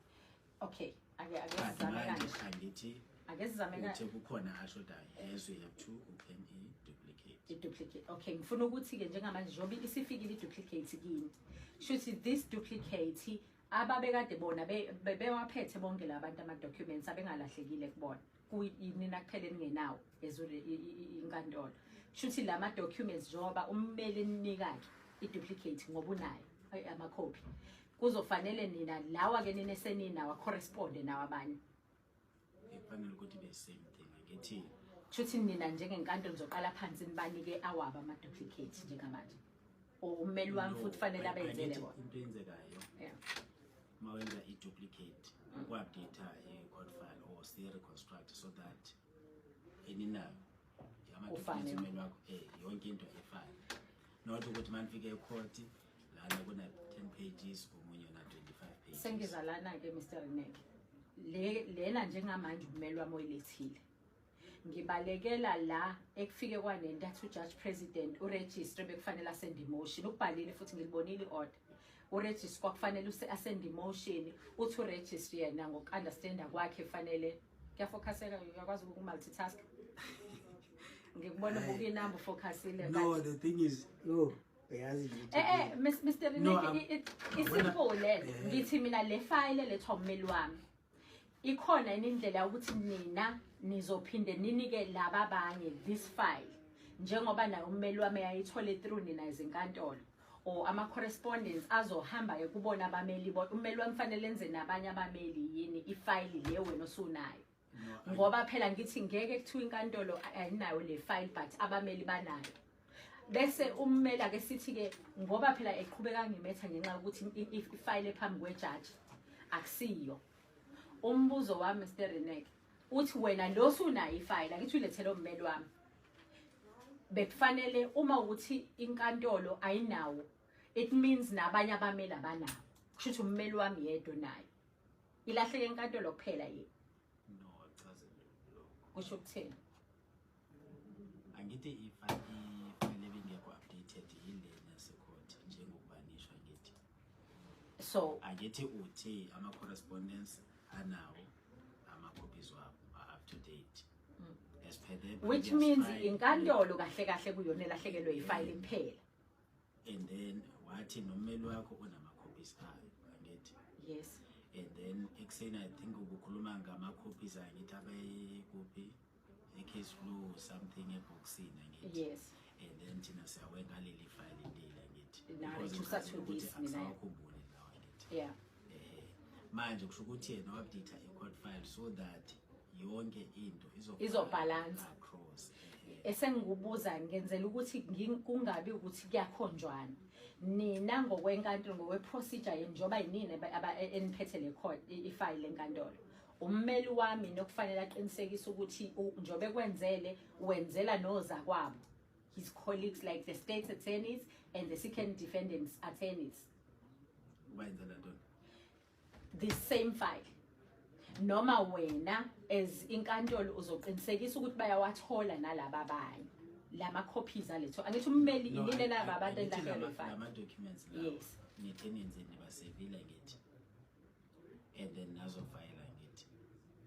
Okay, akezizame kanje. Angithi Akezizame kanje. kukhona ashodayo yes we have to open i-duplicate. I-duplicate. Okay, ngifuna ukuthi-ke njengamanje njengoba isifikile i-duplicate kini shuthi this duplicate ababekade bona bewaphethe bonke labantu ama-documents abengalahlekile kubona kuyinina kuphela ningenawo ezule inkantolo shuthi lama-documents njengoba ummeli eninika-ke i-duplicate ngoba unayo ama-copy kuzofanele nina lawa-ke nina eseninawo corresponde nawo abanye. Kufanele ukuthi be same thing ngithi shuthi nina njengenkantolo nizoqala phansi nibanike awabo ama-duplicate njengamanje ummeli wami futhi fanele abenzele bona. Into enzekayo mawenza i-duplicate uku-update i-code file or still reconstruct so that eninayo ama-documents umeli wakho yonke into efana, not ukuthi manifike ecourt lana kuna 10 pages omunye na 25 pages. Sengizalana-ke Mr. Reneke, lena njengamanje umeli wami oyilethile ngibalekela la ekufike kwanentathu judge president uregistre bekufanele asend emotion, ukubhalile futhi ngilibonile i-order. Uregistre kwakufanele asend emotion, uthi uregistre yena ngoku-understanda kwakhe fanele kuyafocuseka, uyakwazi uku-multitask. Ngikubona buka inamba ufocusile. No, the thing is, no. Mr. Reneke, it's simple lena. Ngithi mina le file elethwa umeli wami ikhona indlela ukuthi nina nizophinde ninike laba abanye this file njengoba nayo umeli wami ayithole through nina izinkantolo or ama correspondence azohamba kubona abameli umeli wami fanele enze nabanye abameli yini ifile le wena osunayo, ngoba phela ngithi ngeke kuthiwa inkantolo ayinayo le file but abameli banayo. Bese ummeli ake sithi ke ngoba phela eqhubeka ngimetha ngenxa ukuthi ifile ephambi kwejaji akusiyo. Umbuzo wami Mr. Reneke uthi wena lo usunayo ifile akithi ulethele ummeli wami, bekufanele uma ukuthi inkantolo ayinawo it means nabanye abameli abanawo, kusho ukuthi ummeli wami yedwa nayo, ilahleke inkantolo kuphela yini? No, chaze lokho. Kusho ukuthini? Angithi ifile bengekho updated yilena secourt njengokubanishwa ngithi. So angithi uthi ama correspondence anawo ama-copies wabo are up to date. As per the which means inkantolo kahle kahle kuyona elahlekelwe ifile kuphela. And then wathi nomeli wakho unama-copies ayo angithi. Yes. And then ekuseni I think ubukhuluma ngama-copies angithi abekuphi e-case flow something eboxini angithi. Yes. And then thina siyawenga leli file leli angithi. Now to this mina. Akukhumbule lawo angithi. Yeah. Manje kusho ukuthi yena update i-court file so that yonke into izobalance across. Esengikubuza ngenzela ukuthi kungabi ukuthi kuyakhonjwana nina ngokwenkantolo ngokweprocedure yeni njoba yinini eniphethe le court ifile lenkantolo. Ummeli wami nokufanele aqinisekise ukuthi njobe kwenzele wenzela noza kwabo, his colleagues like the state attorneys and the second defendants attorneys. Wenzela ntoni? The same file. Noma wena as inkantolo uzoqinisekisa ukuthi bayawathola nalabo abanye lama copies aletho. Angithi ummeli inini laba abantu enhlangano file. Lama documents la. Yes. Nithenenze nibasevile ngithi. And then nazo file ngithi.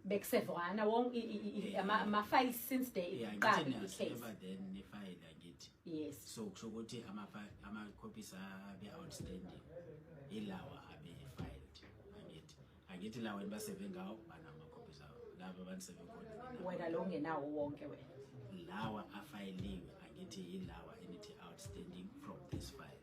Bekusevwana wonke ama files since day iqala icase. Then ni file ngithi. Yes. So kusho ukuthi ama copies abe outstanding ilawa abe filed angithi. Angithi lawa enibaseve ngawo banama copies awo. Laba baniseve khona. Wena lo ngenawo wonke wena. Lawa afayiliwe angithi yilawa enithi outstanding from this file.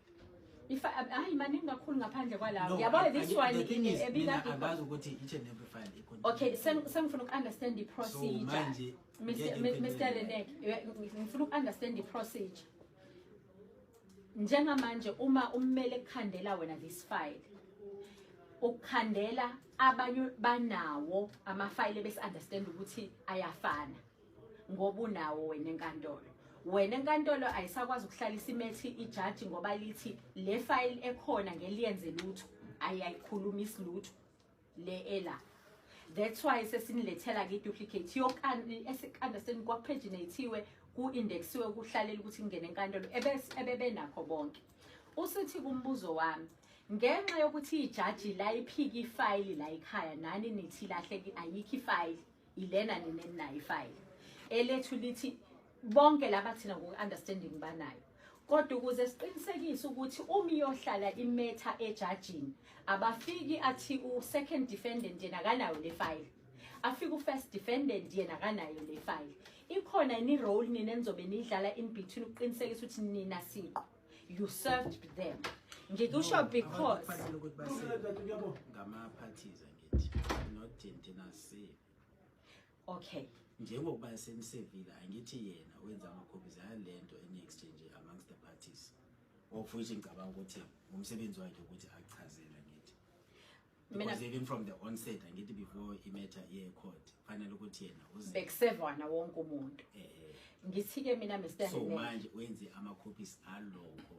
Hayi maningi kakhulu ngaphandle kwalawo. Yabona this one ebika angazi ukuthi each and every file okay, sengifuna uku-understand the procedure. So manje Mr. Reneke, ngifuna uku-understand the procedure. Njengamanje uma ummeli ekukhandela wena this file, ukukhandela abanye banawo ama-file besi-understand ukuthi ayafana ngoba unawo wena enkantolo. Wena enkantolo ayisakwazi ukuhlalisa imethi ijaji ngoba lithi le file ekhona ngeliyenze lutho ayikhulumisi lutho le ela. That's why sesinilethela ke duplicate understand kwa paginatiwe ku indexiwe kuhlalela ukuthi ngene enkantolo ebebe nakho bonke. Usithi kumbuzo wami ngenxa yokuthi ijaji la iphika ifile la ekhaya nani nithi lahleki ayikho ifile ilena nininayo ifile elethu lithi bonke labathina ngoku-understanding banayo. Kodwa ukuze siqinisekise ukuthi umiyohlala imetha ejajini abafiki athi u-second defendant yena kanayo le file, afika u-first defendant yena kanayo le file, ikhona yini role nina enizobe nidlala in between ukuqinisekisa ukuthi nina siqo you served them? Ngikusho because ngama-parties angithi not thina si. okay Njengokuba senisevile angithi yena wenza ama-copies alento eni-exchange amongst the parties of which ngicabanga ukuthi umsebenzi wakhe ukuthi achazele ngithi. because even from the onset angithi before imatter ye-court fanele ukuthi yena bekusevana wonke umuntu ngithi-ke mina Mr. so manje wenze ama-copies alokho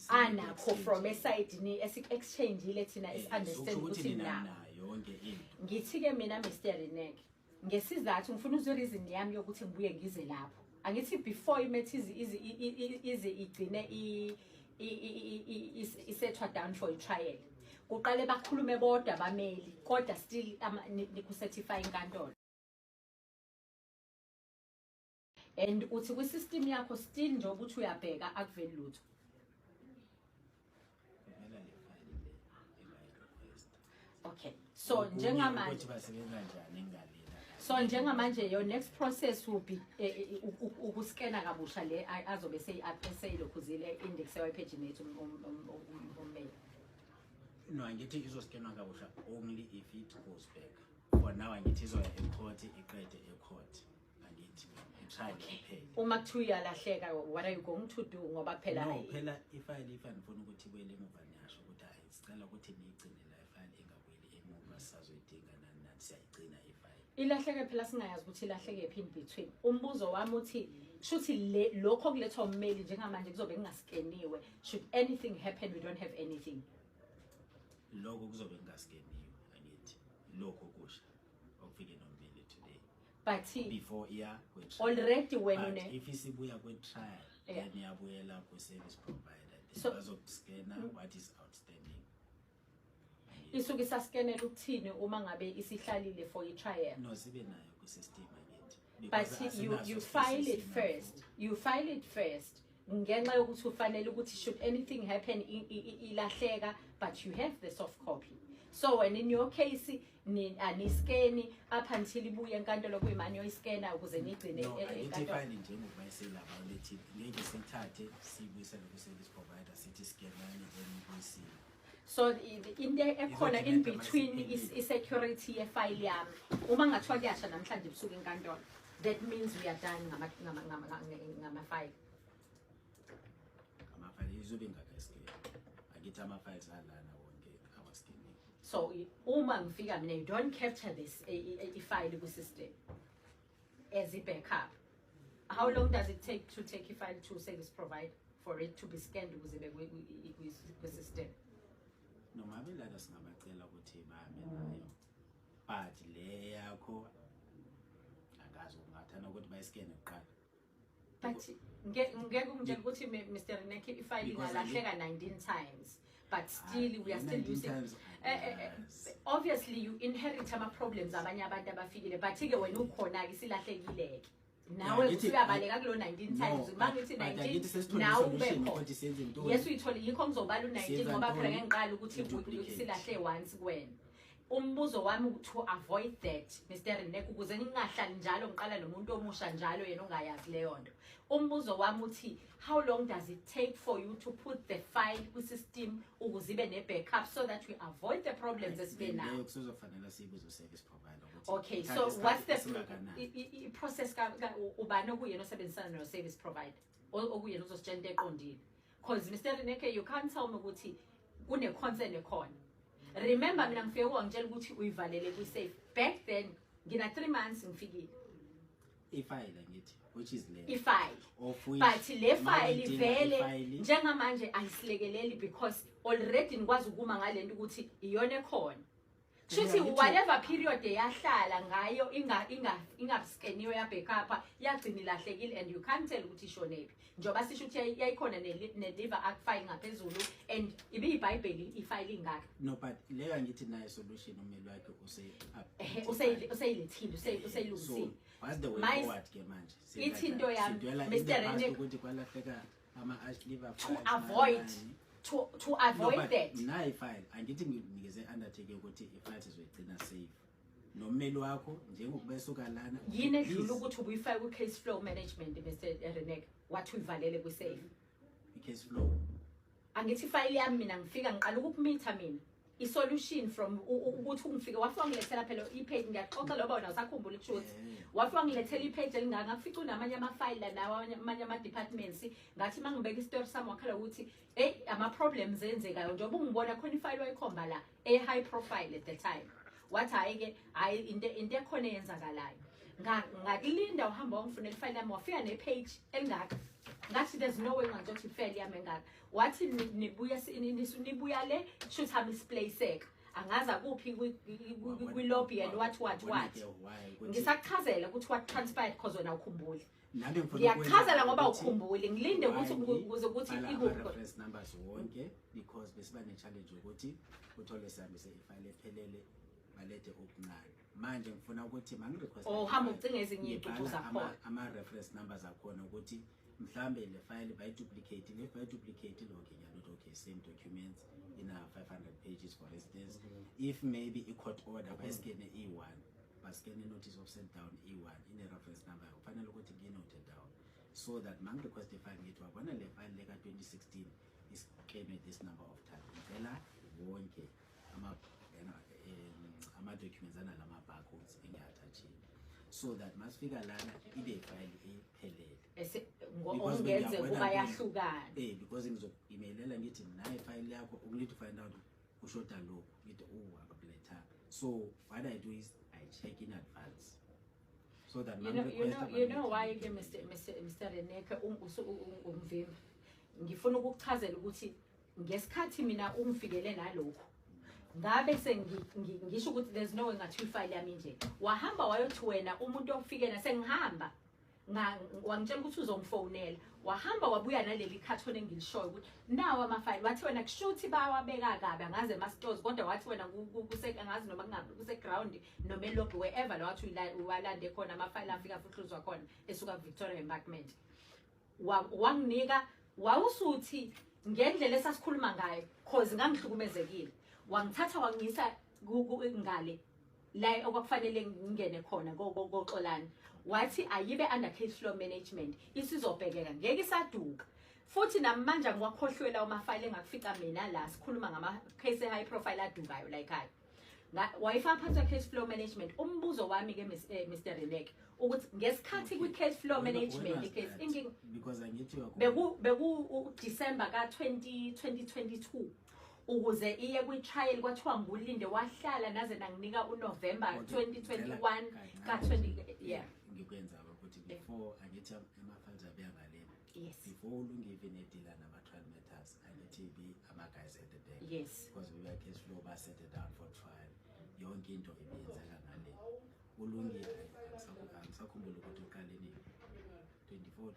anakho from esayidini esi-exchange-ile thina esi-understand ukuthi nayo yonke into ngithi-ke mina Mr. Renek ngesizathu ngifuna uzwe reason yami yokuthi ngibuye ngize lapho angithi before imatter ize igcine isethwa down for i-trial kuqale bakhulume bodwa abameli kodwa still niku-certify inkantolo and uthi kwi-system yakho still nje ukuthi uyabheka akuveli lutho okay so njengamanje njengamanje your next process will be ukuskena kabusha le azobe seyilokhuzile index yepaginator ummeli no angithi izoskenwa kabusha only if it goes back for now angithi izoya ecourt iqede ecourt angithi try iphele uma kuthiwa uyalahleka what are you going to do ngoba phela no phela ifile ngifuna ukuthi ibuyele emuva nyasho ukuthi hayi sicela ukuthi niyigcine la ifile engabuyeli emuva sisazoyidinga nani siyayigcina ifile ilahleke phela singayazi ukuthi ilahleke phi in between umbuzo wami uthi shuthi lokho kulethwa ummeli njengamanje kuzobe kungaskeniwe should anything happen we don't have anything lokho kuzobe kungaskeniwe angithi lokho kusha okufike nommeli today but before already when if isibuya kwe-trial then iyabuyela ku-service provider so bazokuskena what is outstanding isuke isaskenela ukuthini uma ngabe isihlalile for i-trial no sibe nayo ku-system angithi but you file it first ngenxa yokuthi ufanele ukuthi should anything happen ilahleka but you have the soft copy so when in your case aniskeni up until ibuye enkantolo kuyimani yoyiskena ukuze nigcine enkantolo njengoba iselapha lethi ngeke sithathe sibuyisele ku-service provider sithi skenani then ibuyisile so into ekhona in between i-security ye-file yami uma ngathiwa kuyasha namhlanje busuku enkantolo that means we are done ngama-file izobe ingakaskeni akithi ama-files alana wonke awaskeniwe so uma ngifika mina you don't capture this i-file kwi-system as i-backup how long does it take to take i-file to service provider for it to be scanned ukuze kwi-system noma belala singabacela ukuthi bahambe nayo but le yakho angazi ungathanda ukuthi bayiskene kuqala but ngeke ungitshela ukuthi Mr. Renek ifile ingalahleka 19 times but still we are still using obviously you inherit ama-problems abanye abantu abafikile but-ke wena ukhona-ke isilahlekile-ke nawe uyabaleka kulo 19 times uma ngithi 19 nawe ubekhona yes uyithole yikho ngizobala u-19 ngoba phela ngengiqala ukuthi silahle once kuwena umbuzo wami to avoid that Mr. Renek ukuze ningahlali njalo ngiqala nomuntu omusha njalo yena ongayazi leyo nto umbuzo wami uthi how long does it take for you to put the file kwi-system ukuze ibe ne-backup so that we avoid the problems esibe nayo kuzofanele siyibuze u-service provider okay so what's the process ubani okuyena osebenzisana no-service provider okuyena uzositshela into eqondile because Mr. Renek you can't tell me ukuthi kune-concern ekhona remember mina ngifike wangitshela ukuthi uyivalele kwi-safe back then ngina 3 months ngifikile ifile ngithi which is le ifile but le file ivele njengamanje ayisilekeleli because already nikwazi ukuma ngalento ukuthi iyona ekhona shuthi whatever period yahlala ngayo ingaskeniwe ya backup yagcina ilahlekile and you can't tell ukuthi ishonephi njoba sisho ukuthi yayikhona ne-liver act file ngaphezulu and ibiyibhayibheli ifile ingaka no but leyo angithi nayo solution umeli wakhe useyilethile useyilungisile what's the way forward ke manje ithi into yami Mr. Renek ukuthi kwalahleka ama-liver to avoid that nayo ifile angithi nginikeze undertake ukuthi ifile sizoyigcina safe nommeli wakho njengokubesuka lana yini edlula ukuthi ubuyifake ku-case flow management Mr. Renek wathi uyivalele kwi-safe i-case flow angithi ifile yami mina ngifika ngiqala ukukumitha mina i-solution from ukuthi ungifike wafika ngilethela phela i-page ngiyaxoxa loba wena usakhumbula ikushuthi wafika ngilethela i-page ngafica unamanye ama-file la nawo amanye ama-departments ngathi uma ngibeka i-story sami wakhala ukuthi ama-problems enzekayo njengoba ungibona khona i-file wayikhomba la high profile at the time wathi hhayi-ke hhayi into ekhona eyenzakalayo ngakulinda uhamba wangifunela i-file yami wafika ne-page engaka ngathi there's no way ngangitsho i-file yami engaka wathi nibuya le shoot hami isplayseka angazi akuphi kwi-lobby and what ngisakuchazela ukuthi what transpired because wena ukhumbuli ngiyachazela ngoba ukhumbuli ngilinde ukuthi ukuze ukuthi reference numbers wonke because besiba ne-challenge ukuthi uthole sihambise ifile ephelele balede okuncane manje ngifuna ukuthi mangirequest hamba ucinga ezinye iy'cucu zakhona ama-reference numbers akhona ukuthi mhlambe le file bayiduplicate if bayiduplicate lokho ngiyalutho okay same documents in a 500 pages for instance if maybe i-court order bayiskene E1 baskene notice of sent down E1 ine-reference number kufanele ukuthi ngiyinote down so that mangirequest ifile ngithi wabona le file leka 2016 is claimed this number of times ngicela wonke ama-documents analama-barcodes engiyi-attachile so that masifika lana ibe ifile ephelele ongenze kuba yahlukana because ngizoku-emailela ngithi nayo ifile yakho ukunid to find out ushoda lokhu ngithi akakulethanga so what I do is I check in advance so that you know why-ke Mr. Reneke ungivimba ngifuna ukukuchazela ukuthi ngesikhathi mina ungifikele nalokhu ngabe sengisho ukuthi there's no way ngathi ifile yami nje wahamba wayothi wena umuntu ofikena sengihamba wangitshela ukuthi uzongifonela wahamba wabuya naleli carton engilishoyo ukuthi nawo amafile wathi wena kushuthi bawabeka kabi angaze ama-stores kodwa wathi wena angazi noma kungabi kuse-ground noma elobby wherever la wathi uwalande khona amafile afika futhi hluzwa khona esuka Victoria Embankment wanginika wawusuthi ngendlela esasikhuluma ngayo cause ngangihlukumezekile wangithatha wangisa ngale la okwakufanele ngingene khona koxolani wathi ayibe under case flow management isizobhekeka ngeke isaduka futhi namanje ngiwakhohlwela amafile engakufica mina la sikhuluma ngama-case high profile adukayo la ekhaya wayifaka phansi case flow management umbuzo wami ke Mr. Reneke ukuthi ngesikhathi kwi-case flow management beku December ka 2022 ukuze iye kwi-trial kwathiwa ngulinde wahlala naze nanginika uNovember 2021 ka 20 ngikwenza ukuthi before angithi ama-files abeya ngalena before ulungive nedila nama-trial matters angithi ama-guys at the back because we were case flow ba-set it down for trial yonke into ibiyenzeka ngale ulungi angisakhumbula ukuthi uqaleni 24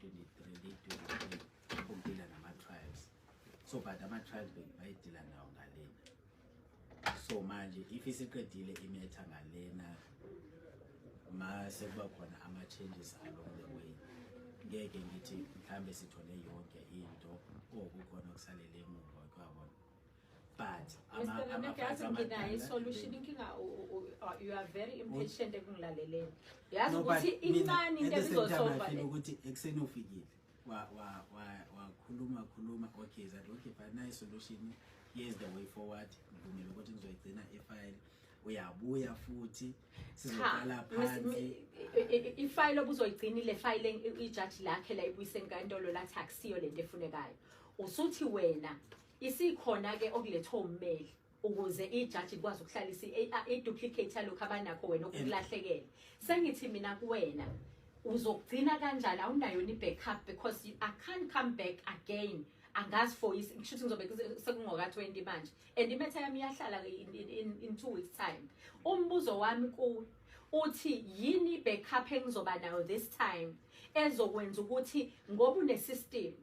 23 ukudila nama-trials so but ama-trials bayidila nawo ngalena so manje if isiqedile imetha ngalena mase kuba khona ama-changes along the way ngeke ngithi mhlambe sithole yonke into kukhona okusalele emuva kwabona but solution inkinga you are very impatient ekungilaleleni yazi ukuthi imani into ebizosolva ukuthi ekseni ufikile wakhuluma okay that okay fine solution here's the way forward ngivumile ukuthi ngizoyigcina ifile uyabuya futhi sizoqala phansi ifile obuzoyigcinile file ijaji lakhe la ibuyise enkantolo lathi akusiyo lento efunekayo usuthi wena isikhona ke okuletho ummeli ukuze ijaji ikwazi ukuhlalisa i-duplicate yalokho abanakho wena okulahlekela sengithi mina kuwena uzogcina kanjani awunayo i-backup because I can't come back again angazi for ngishuthi ngizobe sekungoka 20 manje and imetha yami yahlala in 2 weeks time umbuzo wami ku uthi yini backup engizoba nayo this time ezokwenza ukuthi ngoba une-system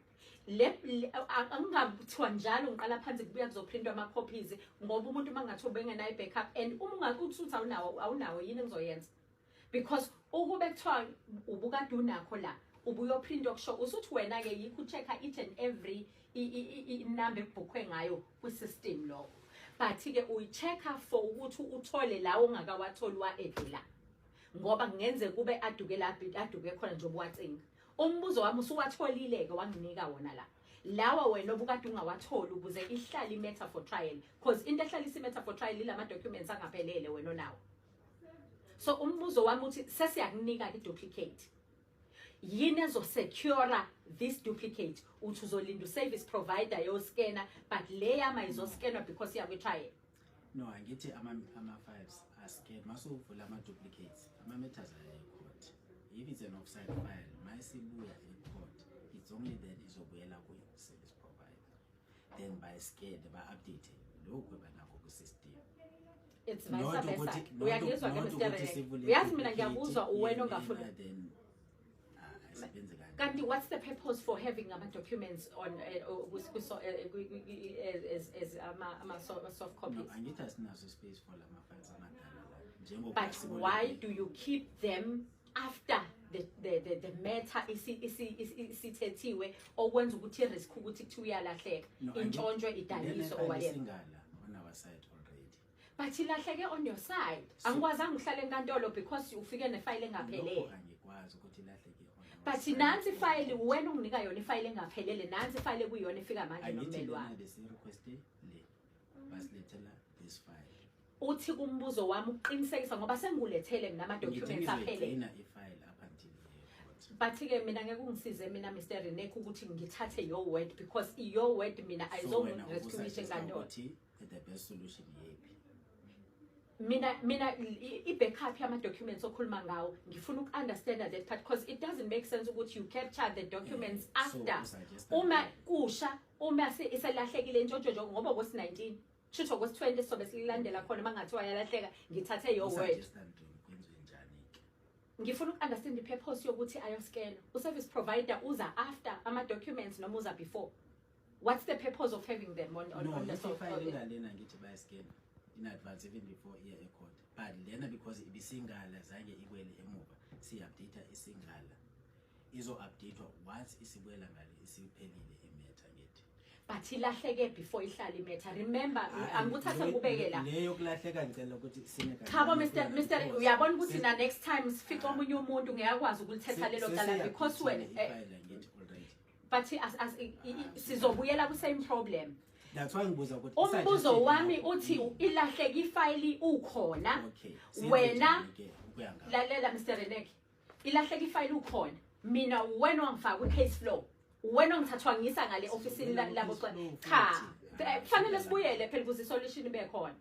angingakuthiwa njalo ngiqala phansi kubuya kuzoprintwa ama-copies ngoba umuntu uma ngathi ubengenayo i-backup and uma ungakuthi uthi awunawo yini engizoyenza because ukube kuthiwa ubukade unakho la ubuyoprintwa kusho usuthi wena-ke yikho ucheck-a each and every inamba ebhukhwe ngayo kwi-system lokho but-ke uyi-check-a for ukuthi uthole lawo ongakawatholi wa-edlela ngoba kungenze kube aduke khona nje obuwacinga umbuzo wami usuwatholile ke wanginika wona la lawa wena obukade ungawatholi ukuze ihlale imatter for trial because into ehlalisa imatter for trial ilama documents angaphelele wena onawo. So umbuzo wami uthi sesiyakunika ke duplicate yini ezosecure this duplicate uthi uzolinda service provider yo scanner but leya mayizo scanner because yakwe-trial. No, angithi ama-files are scanned masuvula ama-duplicates ama-matters are e-court. If it's an offside file mayisibuya e-court it's only then izobuyela kwi-service provider then by-scan ba-update lokhu banakho kwi-system. It's vice versa. Uyangizwa ke Mr. Rene? Uyazi mina ngiyakuzwa uwena ongafuni. Kanti what's the purpose for having documents on as soft copies? No, angithi asinaso space for lama files amadala. But why do you keep them after the matter isithethiwe okwenza ukuthi risk ukuthi kuthiwa uyalahleka intshontsho idaniso or whatever? On our side already. But ilahleke on your side. Angikwazanga uhlale enkantolo because ufike nefile engaphelele. Angikwazi ukuthi ilahleke. But nansi file wena unginika yona ifile engaphelele nansi file kuyona efika manje nomeli wami. This file. Uthi kumbuzo wami uqinisekisa ngoba sengulethele mina ama documents aphelele. But ke mina ngeke ungisize mina Mr. Rene ukuthi ngithathe your word because your word mina ayizongirescue enkantolo. The best solution yipi? Mina i-backup yama documents okhuluma ngawo ngifuna uku-understand that part because it doesn't make sense ukuthi you capture the documents after uma kusha uma iselahlekile intshontsho ngoba kwesi-19 shutho kwesi-20 sobe sililandela khona mangathiwa yalahleka ngithathe your word. Ngifuna uku-understand the purpose yokuthi ayoscan u-service provider uza after ama documents noma uza before. What's the purpose of having them on the software? In advance even before year court. But lena because ibisingala zange ikwele emuva si-update isingala izo-updatewa once isibuela ngale isiphelile imatter ngithi. But ilahleke before ihlala imatter. Remember angikuthatha ngubeke la. Leyo kulahleka ngicela ukuthi sineka. Chabo Mr. uyabona ukuthi na next time sifica omunye umuntu ngiyakwazi ukulithetha lelo cala because wena but as sizobuyela ku same problem. That's why ngibuza ukuthi umbuzo wami uthi ilahleke ifile ukhona wena lalela Mr. Reneke ilahleke ifile ukhona mina wena wangifaka ku case flow wena ngithathwa ngisa ngale officeini labo cha kufanele sibuyele phela ukuze solution ibe khona.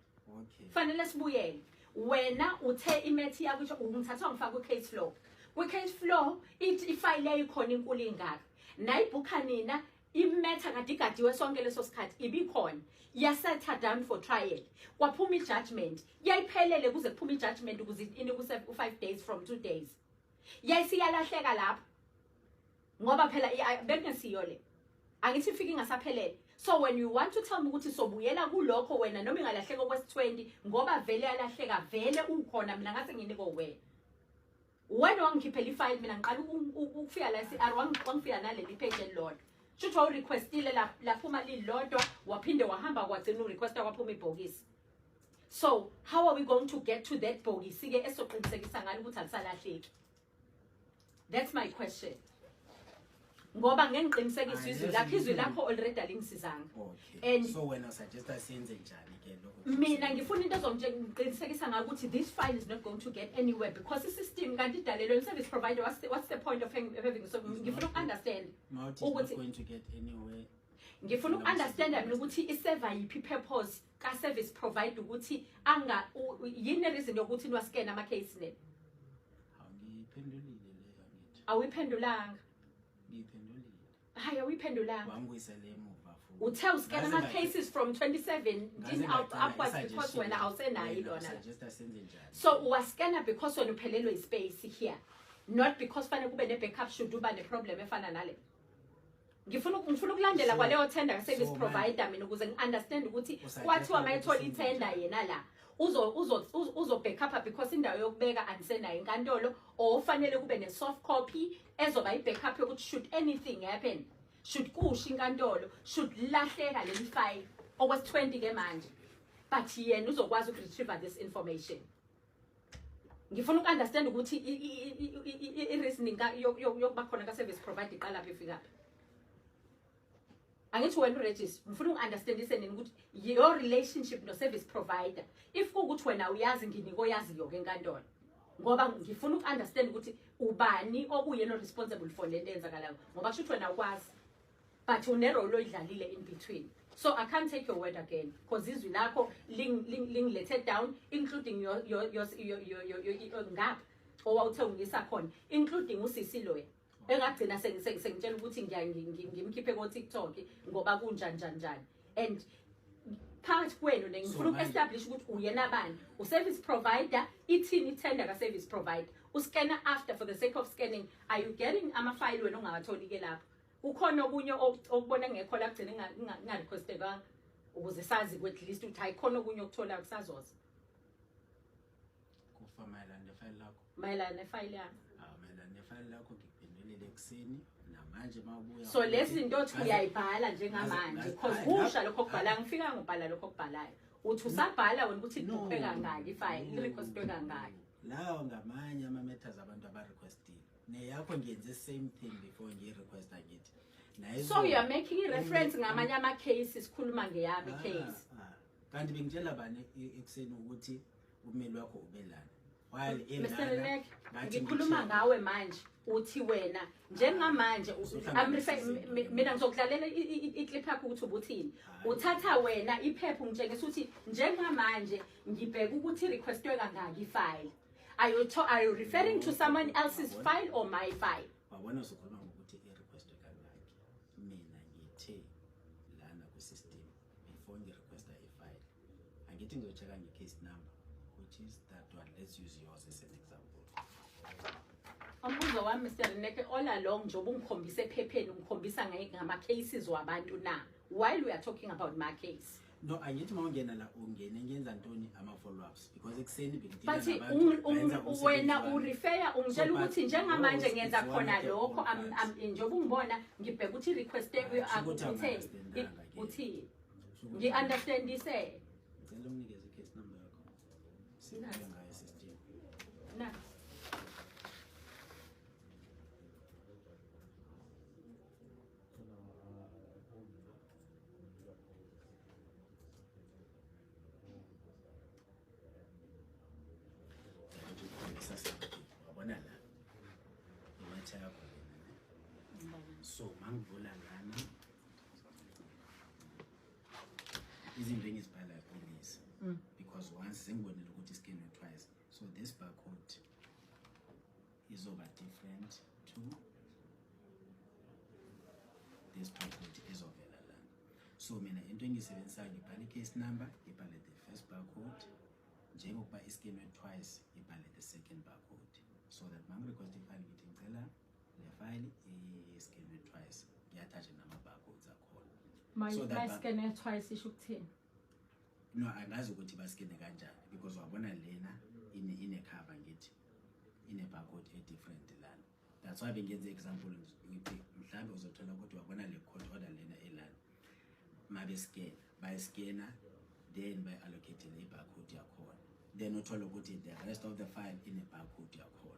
Kufanele sibuyele wena uthe imethi yakho ungithathwa ngifaka ku case flow ku-case flow ifile eyikhona inkulu ingaka nayibhukha nina imatter ngadigadiwe sonke leso sikhathi ibikhona yasetha down for trial kwaphuma ijudgment yayiphelele kuze kuphuma ijudgment ukuze inikuse 5 days from 2 days yayisiyalahleka lapho ngoba phela bekungesiyo le angithi ifike ingasaphelele. So when you want to tell me ukuthi sobuyela kulokho wena noma ingalahleka kwesi-20 ngoba vele yalahleka vele ukhona mina ngase nginike wena wangikhiphela ifile mina ngiqala ukufika la CR wangifika naleli page elilodwa shutho requestile laphuma lilodwa waphinde wahamba kwagcina urequesta kwaphuma ibhokisi. So how are we going to get to that bhokisi ke esoqinisekisa ngalo ukuthi alisalahleki? That's my question. Ngoba ngengiqinisekisa izwi lakho izwi lakho already alingisizanga. And so when I suggest siyenze njani ke lokho? Mina ngifuna into ezongiqinisekisa ngalo ukuthi this file is not going to get anywhere because the system kanti idalelwe service provider what's the point of having so ngifuna uku-understand ukuthi going to get anywhere. Ngifuna uku-understand mina ukuthi iserver yiphi purpose ka service provider ukuthi anga yini reason yokuthi niwascan ama case ne? Awungiphendulile leyo ngithi. Awuyiphendulanga. Ngiphendulile. Hayi awuyiphendulanga. Wanguyisele emuva. Uthe uscan ama cases from 27 didn't upwards because wena awusenayo lona. So uwascanner because wena uphelelwe ispace here. Not because fanele kube ne backup should uba ne problem efana nale. Ngifuna ukulandela kwaleyo tender service provider mina ukuze ngiunderstand ukuthi kwathiwa mayithola itender yena la uzo backup because indawo yokubeka andisenayo enkantolo or fanele kube ne soft copy ezoba i backup yokuthi should anything happen should kusha inkantolo should lahleka le file okwesi-20 ke manje but yena uzokwazi uku retrieve this information. ngifuna ukunderstand ukuthi i-reasoning yokuba khona ka-service provider iqala phi ifika phi. Angithi wena uregister ngifuna ukunderstandise nini ukuthi your relationship no-service provider if kuwukuthi wena uyazi nginiko yaziyo ke enkantolo ngoba ngifuna ukunderstand ukuthi ubani okuyena responsible for lento eyenzakalayo ngoba kusho ukuthi wena ukwazi but une-role oyidlalile in between. So I can't take your word again because izwi lakho let down, including your ngapha owawuthe ungisa khona, including usisi loya engagcina sengitshela ukuthi ngimkhiphe ko-TikTok ngoba kunjani. And phakathi kwenu ngifuna uku-establish ukuthi uyena bani, u-service provider, ithini itender ka-service provider, uscanner after for the sake of scanning. Are you getting ama-file wena ongawatholi-ke lapho? Ukhona okunye okubona ngekho la kugcina inga-requestekanga ukuze sazi at least ukuthi hayi khona okunye okutholayo kusazoza kufa mayelana nefayile lakho nefayile yami mayelana nefayile lakho ngikuphendulile ekuseni namanje mawubuya so lezi zinto othi uyayibhala njengamanje because kusha lokho okubhala ngifika ngibhala lokho okubhalayo uthi usabhala wena ukuthi ibhukwe kangaki ifayile irequestwe kangaki lawo ngamanye ama-matters abantu aba-requestile neyakho ngiyenze same thing before ngiyi-request angithi. So you are making a reference ngamanye ama-cases sikhuluma ngeyami case. Kanti bengitshela bani ekuseni ukuthi umeli wakho ubelana. While Mr. Lenek, ngikhuluma ngawe manje uthi wena njengamanje mina ngizokudlalela iclip yakho ukuthi ubuthini. Uthatha wena iphepha ungitshengisa ukuthi njengamanje ngibheka ukuthi requestwe kangaki ifile. Are you referring to someone else's file or my file? Wabona uzokhuluma ngokuthi i-request kangaki. Mina ngithe lana ku-system before ngi-requesta i-file. Angithi ngizochecka nge-case number which is that one. Let's use yours as an example. Umbuzo wami Mr. Reneke all along njoba ungikhombisa ephepheni ungikhombisa ngama-cases wabantu na while we are talking about my case. No, angithi mawungena la ungene ngenza ntoni ama-follow-ups because ekuseni but wena urefer ungitshela ukuthi njengamanje ngenza khona lokho njengoba ungibona ngibheka ukuthi request akuthe uthi ngi-understandise ngicela umnikeze i-case number yakho sibheke ngayo system na so mangivula lana izinto engizibhala kulezi because once sengibonile ukuthi iscanwe twice so this barcode izoba different to this barcode izovela lana so mina into engiyisebenzisayo ngibhala i-case number ngibhale the first barcode njengokuba iscanwe twice ngibhale the second barcode so that mangirequest ifile ngithi ngicela le file iscanwe twice ngiyathatha nama-barcodes akhona so that scanwe twice isho ukuthini no angazi ukuthi baskene kanjani because wabona lena ine-cover ngithi ine-barcode e-different lana that's why bengenze example ngithi mhlawumbe uzothola ukuthi wabona le code order lena elana mabe-scanner bayi-scanner then bayi-allocate-le i-barcode yakhona then uthola ukuthi the rest of the file ine-barcode yakhona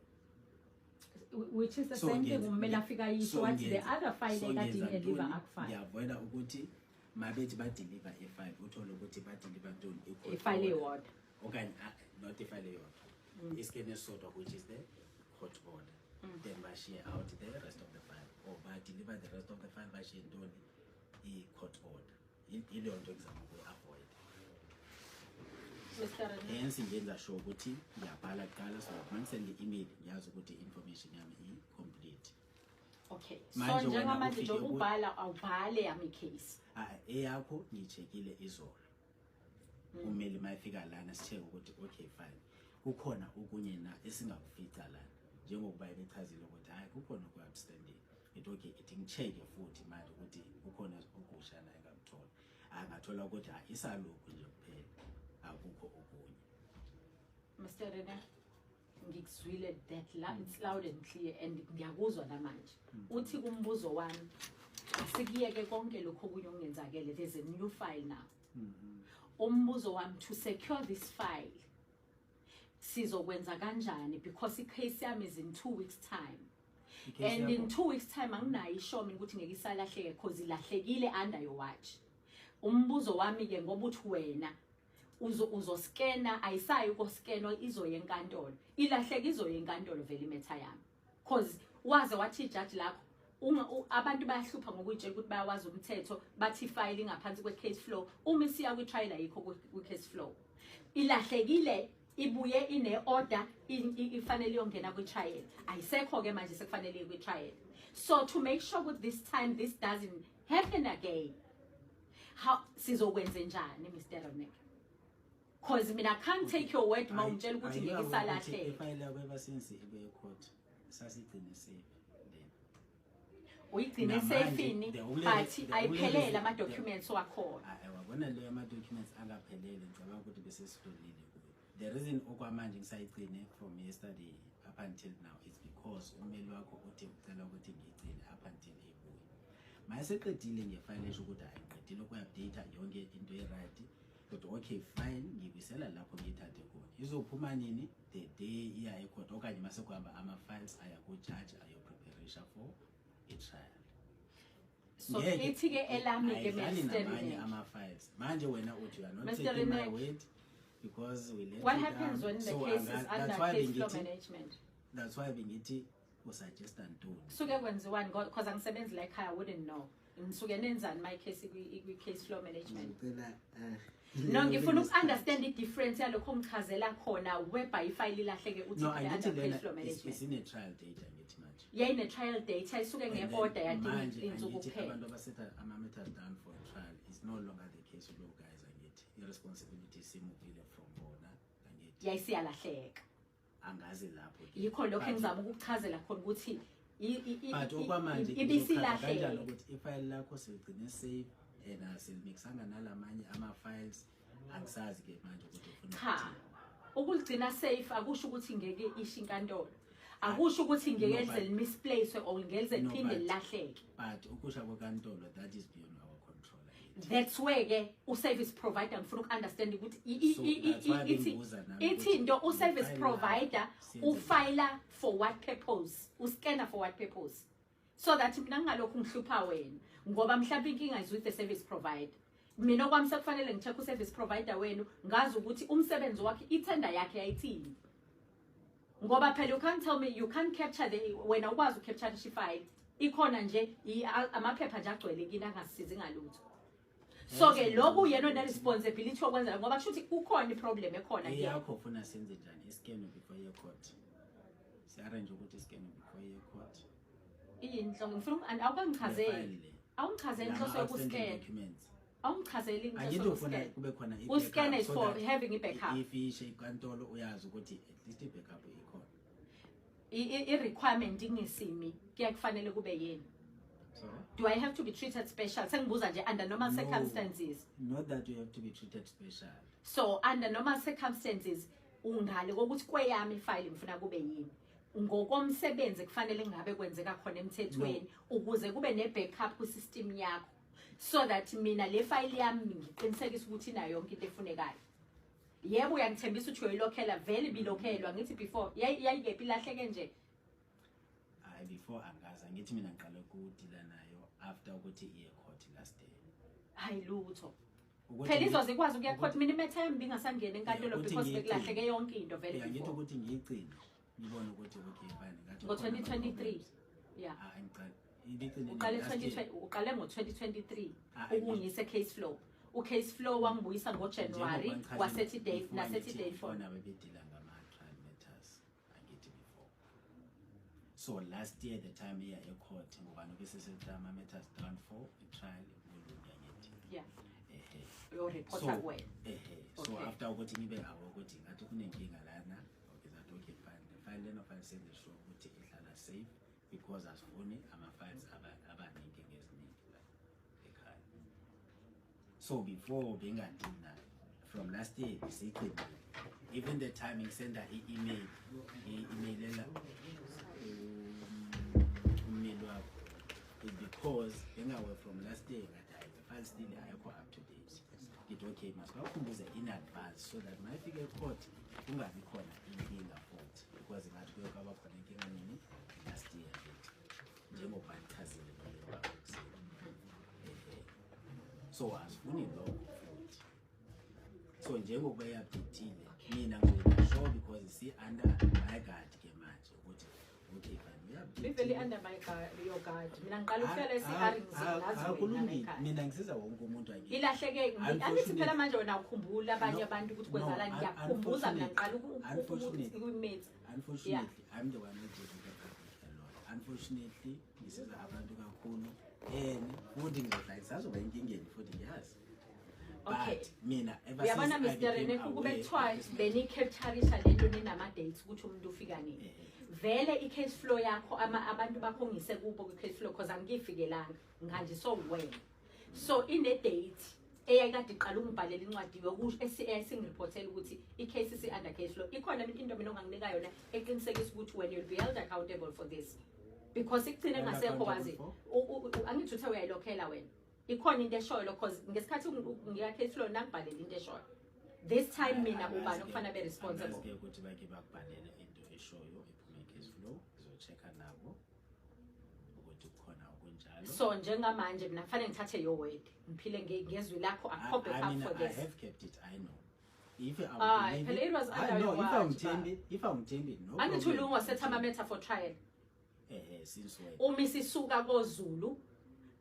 which is the same thing umele afika yisho wathi the other file ekade ine-deliver akufile ngiyavoida ukuthi mabethi badeliver i-file uthole ukuthi badeliver ntoni ifile eyodwa okanye not ifile eyodwa iskene esodwa which is the court order then bashiye out the rest of the file or badeliver the rest of the file bashiye ntoni i-court order ileyo nto engizama ukuyi-avoid hence ngenza sure ukuthi ngiyabhala kuqala so mangisende i-email ngiyazi ukuthi i-information yami i-complete. Okay, so njengamanje nje ubhala awubhale yami case eyakho ngiyicheckile izolo umeli mayifika lana sicheck ukuthi okay fine kukhona okunye na esingakufica lana njengokuba bechazile ukuthi hayi kukhona oku-outstanding ithi okay ithi ngicheck-e futhi manje ukuthi kukhona okusha na engakuthola angathola ukuthi isalokhu nje kuphela akukho okunye. Mr. Rene ngikuzwile that it's loud and clear and ngiyakuzwa namanje uthi kumbuzo wami asikiyeke konke lokho okunye okungenzakele there's a new file now umbuzo wami to secure this file sizokwenza kanjani because icase yami is in 2 weeks time. And in 2 weeks time anginayo ishow mina ukuthi ngeke isalahleke because ilahlekile under your watch. Umbuzo wami ke ngoba uthi wena uzoskena ayisayi ukoskenwa izoye enkantolo. Ilahleke izoye enkantolo vele imetha yami. Because waze wathi judge lakho abantu bayahlupha ngokuyitshela ukuthi bayawazi umthetho bathi file ngaphansi kwe case flow uma isiya kwi trial ayikho kwi case flow. Ilahlekile ibuye ine order ifanele yongena kwi trial. Ayisekho ke manje sekufanele kwi trial. So to make sure that this time this doesn't happen again. How sizokwenza njani Mr. Ronek? Because I can't take your word mawumtshela ukuthi ngeke isalahleke. Ifile yakho ebasensi ibe court sasigcine safe. Uyigcine safini but ayiphelele ama documents wakhona. Wabona leyo ama documents angaphelele ngicabanga ukuthi bese sihlolile kuyo. The reason okwamanje ngisayigcine from yesterday up until now is because umeli wakho uthi ucela ukuthi ngigcine up until ibuye. Mayeseqedile ngefile esho ukuthi ayiqedile ukuupdate yonke into right. But okay fine ngibisela lapho ngithathe khona. Izophuma nini the day iya ecourt okanye mase kuhamba ama files aya ku judge ayo preparation for a trial. So ithi ke elami ke Mr. ama files manje wena uthi you are not taking my word because we let what happens when the case is under case flow management. That's why bengithi usuggest Antoni suke kwenziwani because angisebenzi la ekhaya I wouldn't know ngisuke nenzani my case kwi case flow management. No ngifuna ukunderstand the difference yalokho ngichazela khona whereby ifile ilahleke uthi under case flow management. It's in a trial date ngithi manje. Yeah in a trial date ayisuke ngeorder yadinga insuku kuphela. Abantu abasetha ama matters done for trial is no longer the case law guys angithi. Irresponsibility simuvile from bona angithi. Yayisiyalahleka. Angazi lapho yikho lokho engizama ukuchazela khona ukuthi but okwamanje ibisilahleka ukuthi ifile lakho sigcine safe and asilmixanga nalamanye ama files angisazi ke manje ukuthi ufuna cha ukuligcina safe akusho ukuthi ngeke isho inkantolo akusho ukuthi ngeke enze misplace or ngeke liphinde lilahleke but ukusha kwenkantolo that is beyond our control. That's where ke u-service provider ngifuna uku-understand ukuthi ithi into u-service provider ufila for what purpose uscanner for what purpose so that mina ngalokho ngihlupha wena ngoba mhlawumbe inkinga is with the service provider. Mina okwami sekufanele ngicheck u-service provider wenu ngazi ukuthi umsebenzi wakhe itender yakhe yayithini ngoba phela you can't tell me you can't capture the wena ukwazi ucapture the file ikhona nje amaphepha nje agcwele kini angasisizi ngalutho. So ke lokhu yena one responsibility okwenza ngoba kusho ukuthi kukhona iproblem ekhona ke yakho ufuna senze njani iscan before your court si arrange ukuthi scan before your court inhlongo ngifuna awukangichazeli awungichazeli inhloso yokuscan awungichazeli inhloso yokuscan kube khona uscan is for having a backup if ishe inkantolo uyazi ukuthi at least i-backup ikhona i-requirement ingesimi kuyakufanele kube yini. Do I have to be treated special? Sengibuza nje under normal circumstances. Not that you have to be treated special. So under normal circumstances ungale ukuthi kweyami ifile ngifuna kube yini. Ngokomsebenzi kufanele ngabe kwenzeka khona emthethweni ukuze kube ne backup ku system yakho so that mina le file yami ngiqinisekise ukuthi nayo yonke into efunekayo. Yebo uyangithembisa ukuthi uyoyilokhela vele bilokhelwa ngithi before yayikephi lahleke nje. Hayi before angaza ngithi mina ngiqala ukudila nayo after ukuthi iye court last day. Hayi lutho. Phela izozikwazi ukuya court mina imetha yami bingasangena enkantolo because bekulahleke yonke into vele. Ngithi ukuthi ngiyigcine ngibone ukuthi okay fine ngathi ngo 2023 yeah ngiqale uqale ngo 2023 ukungise case flow case flow wangibuyisa ngo January wasethi date na sethi date for na bebedila ngama trial matters angithi before. So last year the time here e court ngobani bese setha ama matters done for a trial ngolunga ngithi yeah your reporter when so after ukuthi ngibe awo ukuthi ngathi kunenkinga lana okay that okay fine the file lena file send the show ukuthi ihlala safe because asifuni ama files abaningi ngeziningi la ekhaya. So before bengadina from last year basically even the timing sender email ela umeli wakho because bengawe from last year ngathi the file still ayikho up to date ngithi okay masibakhumbuse in advance so that mayifike ecourt kungabi khona inkinga futhi because ngathi kuyokwaba khona inkinga nini last year futhi njengoba ndichazile ngoba so asifuni lokho futhi so njengoba yaphetile mina ngisho because si under my guard ke manje ukuthi okay Biveli under my guard, your guard. Mina ngiqala ukuhlela akulungile mina ngisiza wonke umuntu akini ilahleke angithi phela manje wena ukhumbula abanye abantu ukuthi kwenzakalani ngiyakukhumbuza mina ngiqala ukuyimethi unfortunately I'm the one who did the public a lot unfortunately ngisiza abantu kakhulu futhi ngizohlala enkingeni futhi ngiyazi okay mina uyabona Mr. Rene kube kuthiwa beni-capturisha lento ninama-dates ukuthi umuntu ufika nini vele i-case flow yakho abantu bakho ngise kubo kwi-case flow because angiyifikelanga ngihanjiswa uwena so ine-date eyayikade iqala ungibhalela incwadi esingiriphothele ukuthi i-case isi-under case flow ikhona into mina onganginika yona eqinisekisa ukuthi when you'll be held accountable for this because ikugcine engasekho wazi angithi uthe uyayilokhela wena ikhona into eshoyo because ngesikhathi ngiya-case flow nangibhalela into eshoyo this time mina ubani okufana be-responsible ukuthi bake bakubhalele into eshoyo iphume i-case flow ngizochecka nabo ukuthi kukhona okunjalo so njengamanje mina kufanele ngithathe your word ngiphile ngezwi lakho akho backup for this I have kept it I know if it was under your word if I'm tembi no angithi ulungu wasetha ama-matter for trial since when uma isisuka koZulu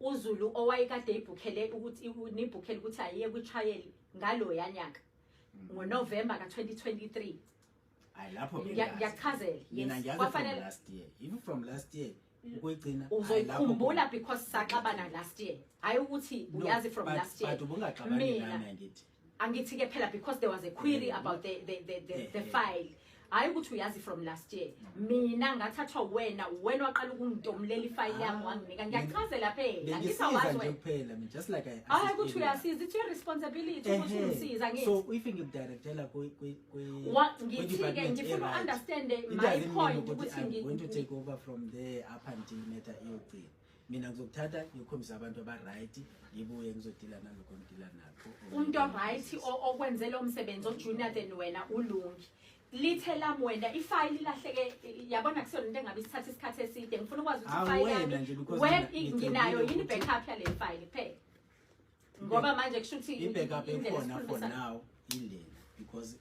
uZulu owayekade ibhukhele ukuthi nibhukhele ukuthi ayiye kwi-trial ngalo yanyaka ngoNovember ka-2023 lapho ngiyachazela mina ngiyazi last year even from last year ukuyigcina uzoyikhumbula because saxabana last year hayi ukuthi uyazi from last year but ubungaxabani nami ngithi angithi ke phela because there was a query about the file hayi ukuthi uyazi from last year mina ngathathwa wena waqala ukungidomulela ifile yami wanginika ngiyachazela phela angisawazi wena kuphela mina just like hayi ukuthi uyasiza it's your responsibility ukuthi ungisiza ngithi so if ngikudirectela ngithi-ke ngifuna understand my point ukuthi I'm going to take over from there up until matter iyogcina mina ngizokuthatha ngikhombisa abantu aba-right ngibuye ngizodila nalokho ngidila nakho umuntu o-right okwenzela umsebenzi ojunior than wena ulungi lithe lami wena ifile ilahleke yabona kusona into engabe isithatha isikhathi eside ngifuna ukwazi ukuthi ifile yami nginayo yini backup yale file phela ngoba manje kusho ukuthi i-backup ekhona for now ilena because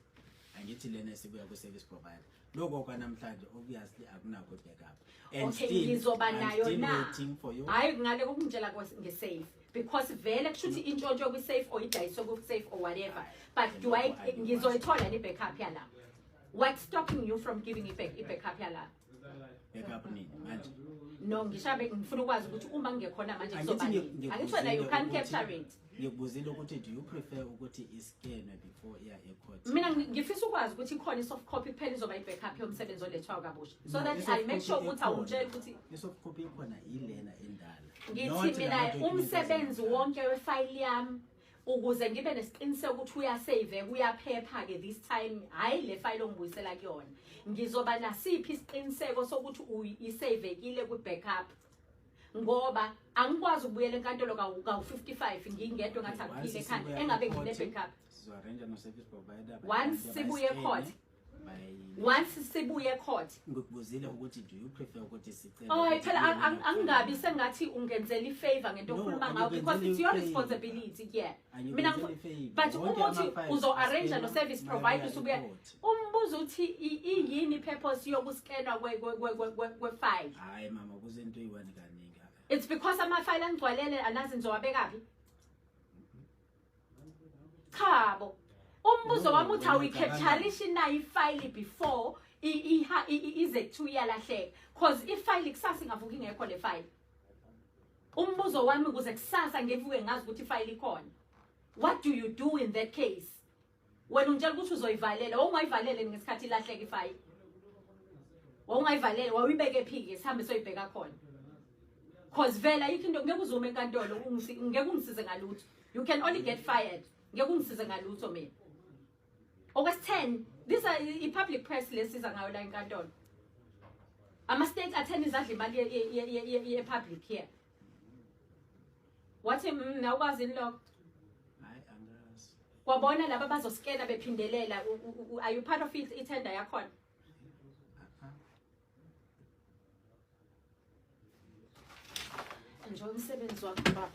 angithi lena sibuya ku-service provider lokho kwanamhlanje obviously akunakho i-backup and ngizoba nayo na hayi ngale kokungitshela nge-safe because vele kusho ukuthi intshontsho kwi-safe or idayiswe kwi-safe or whatever but ngizoyithola i-backup yala what's stopping you from giving i-backup yala backup nini manje no ngishabe ngifuna ukwazi ukuthi uma ngekhona manje kuzoba nini angithi wena you can capture it ngikubuzile ukuthi do you prefer ukuthi iscanwe before iya e-court mina ngifisa ukwazi ukuthi ikhona i-soft copy kuphela izoba i-backup yomsebenzi olethwayo kabusha so that I make sure ukuthi awutshela ukuthi i-soft copy ikhona ilena endala ngithi mina umsebenzi wonke wefile yami ukuze ngibe nesiqiniseko ukuthi uyasave uyaphepha ke this time hayi le file ongibuyisela kuyona ngizoba nasiphi isiqiniseko sokuthi uyisavekile ku-backup ngoba angikwazi ukubuyela enkantolo ka-55 ngingedwa ngathi akuphile ekhanda engabe ngine-backup once sibuye court once sibuye court ngikubuzile ukuthi do you prefer ukuthi sicela oh phela angingabi sengathi ungenzela ifavor ngento okhuluma ngayo because it's your responsibility yeah mina but ukuthi uzo-arrange no-service provider usubuya umbuzo uthi iyini i-purpose yokuscanwa kwe-file hayi mama kuzento eyi-1 kaningi it's because ama-file angigcwalele anazi ngizowabekaphi chabo umbuzo wami uthi awuyicaptureishi na ifile before ize kuthiwa iyalahleka because ifile kusasa ingavuka ingekho le file umbuzo wami ukuze kusasa ngevuke ngazi ukuthi ifile ikhona what do you do in that case wena ungitshela ukuthi uzoyivalela wawungayivalele ngesikhathi ilahleka ifile wawungayivalele wawuyibeke phike sihambe soyibheka khona because vele ayikho into ngeke uzume enkantolo ngeke ungisize ngalutho you can only get fired ngeke ungisize ngalutho mina Okwesi-10 this i-public press lesiza ngayo la enkantolo ama-state attorneys adla imali ye-public here wathi nawukwazi ini lokho hayi angazi Wabona laba bazoskena bephindelela are you part of it itender yakhona? Enjoy umsebenzi wakho baba.